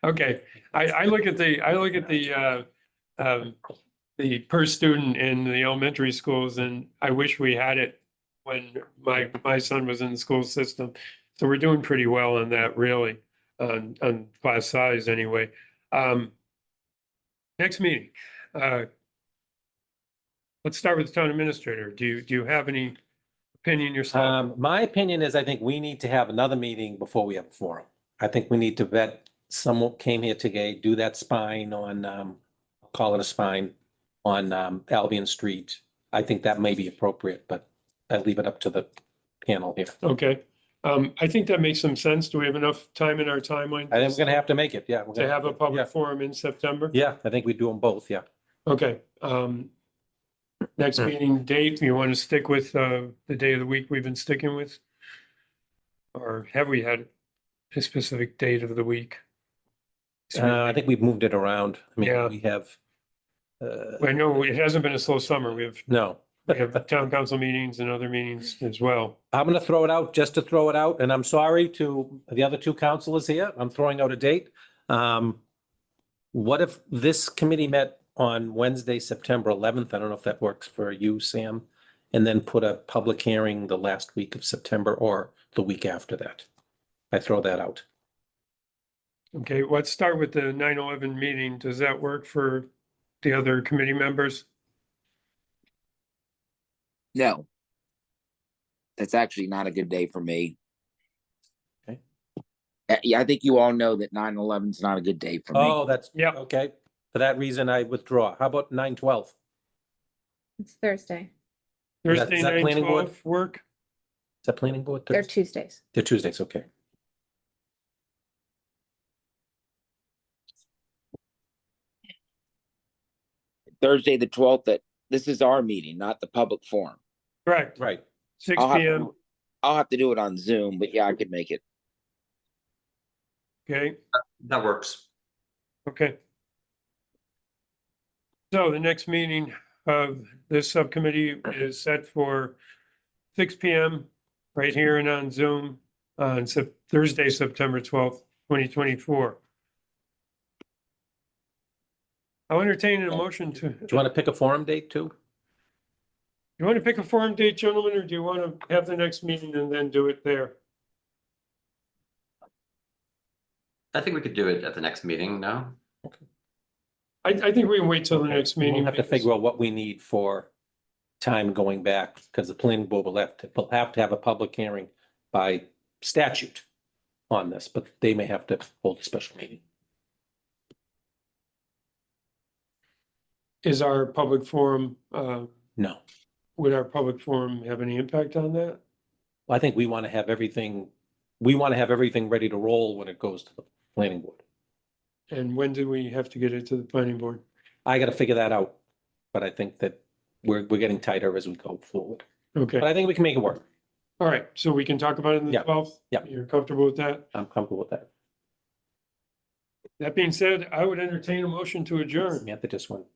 Okay, I look at the per student in the elementary schools, and I wish we had it when my son was in the school system. So we're doing pretty well on that, really, on class size anyway. Next meeting. Let's start with the town administrator. Do you have any opinion yourself? My opinion is I think we need to have another meeting before we have a forum. I think we need to vet, someone came here today, do that spine on, call it a spine on Albion Street. I think that may be appropriate, but I leave it up to the panel here. Okay. I think that makes some sense. Do we have enough time in our timeline? I think we're gonna have to make it, yeah. To have a public forum in September? Yeah, I think we do them both, yeah. Okay. Next meeting date, you want to stick with the day of the week we've been sticking with? Or have we had a specific date of the week? I think we've moved it around. I mean, Yeah. we have. I know it hasn't been a slow summer. We have town council meetings and other meetings as well. I'm gonna throw it out just to throw it out, and I'm sorry to the other two councilors here. I'm throwing out a date. What if this committee met on Wednesday, September 11th? I don't know if that works for you, Sam. And then put a public hearing the last week of September or the week after that. I throw that out. Okay, let's start with the 9/11 meeting. Does that work for the other committee members? No. That's actually not a good day for me. Okay. yeah, I think you all know that 9/11 is not a good day for me. Oh, that's, Yep. okay. For that reason, I withdraw. How about 9/12? It's Thursday. Thursday, is that planning board? 9/12 work? Is that planning board? They're Thursday? Tuesdays. They're Tuesdays, okay. Thursday, the 12th, that this is our meeting, not the public forum. Correct. Right. 6 I'll have PM. to, I'll have to do it on Zoom, but yeah, I could make it. Okay, That works. okay. So the next meeting of this subcommittee is set for 6 PM right here and on Zoom on Thursday, September 12th, 2024. I'll entertain a motion to, Do you want to pick a forum date too? you want to pick a forum date, gentlemen, or do you want to have the next meeting and then do it there? I think we could do it at the next meeting now. I think we can wait till the Okay. next meeting. We'll have to figure out what we need for time going back, because the planning board will have to have a public hearing by statute on this, but they may have to hold a special meeting. Is our public forum, No, would our public forum have any impact on that? I think we want to have everything ready to roll when it goes to the planning board. And when do we have to get it to the planning board? I got to figure that out, but I think that we're getting tighter as we go forward. Okay, But I think we can make it work. all right, so we can talk about it on the Yeah. 12th? Yeah. You're comfortable with that? I'm comfortable with that. That being said, I would entertain a motion to adjourn. Samantha just went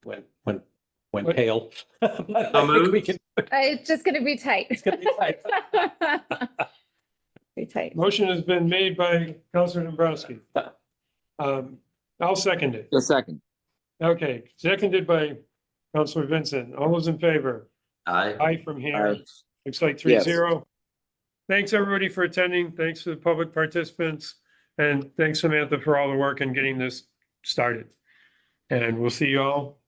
What? pale. I think we can. It's just gonna be tight. It's gonna be tight. Be tight. Motion has been made by Counselor Dombrowski. I'll second it. A second. Okay, seconded by Counselor Vincent. All those in favor? Aye. Aye from here. Aye. Looks like Yes. 3-0. Thanks, everybody, for attending. Thanks to the public participants. And thanks, Samantha, for all the work in getting this started. And we'll see you all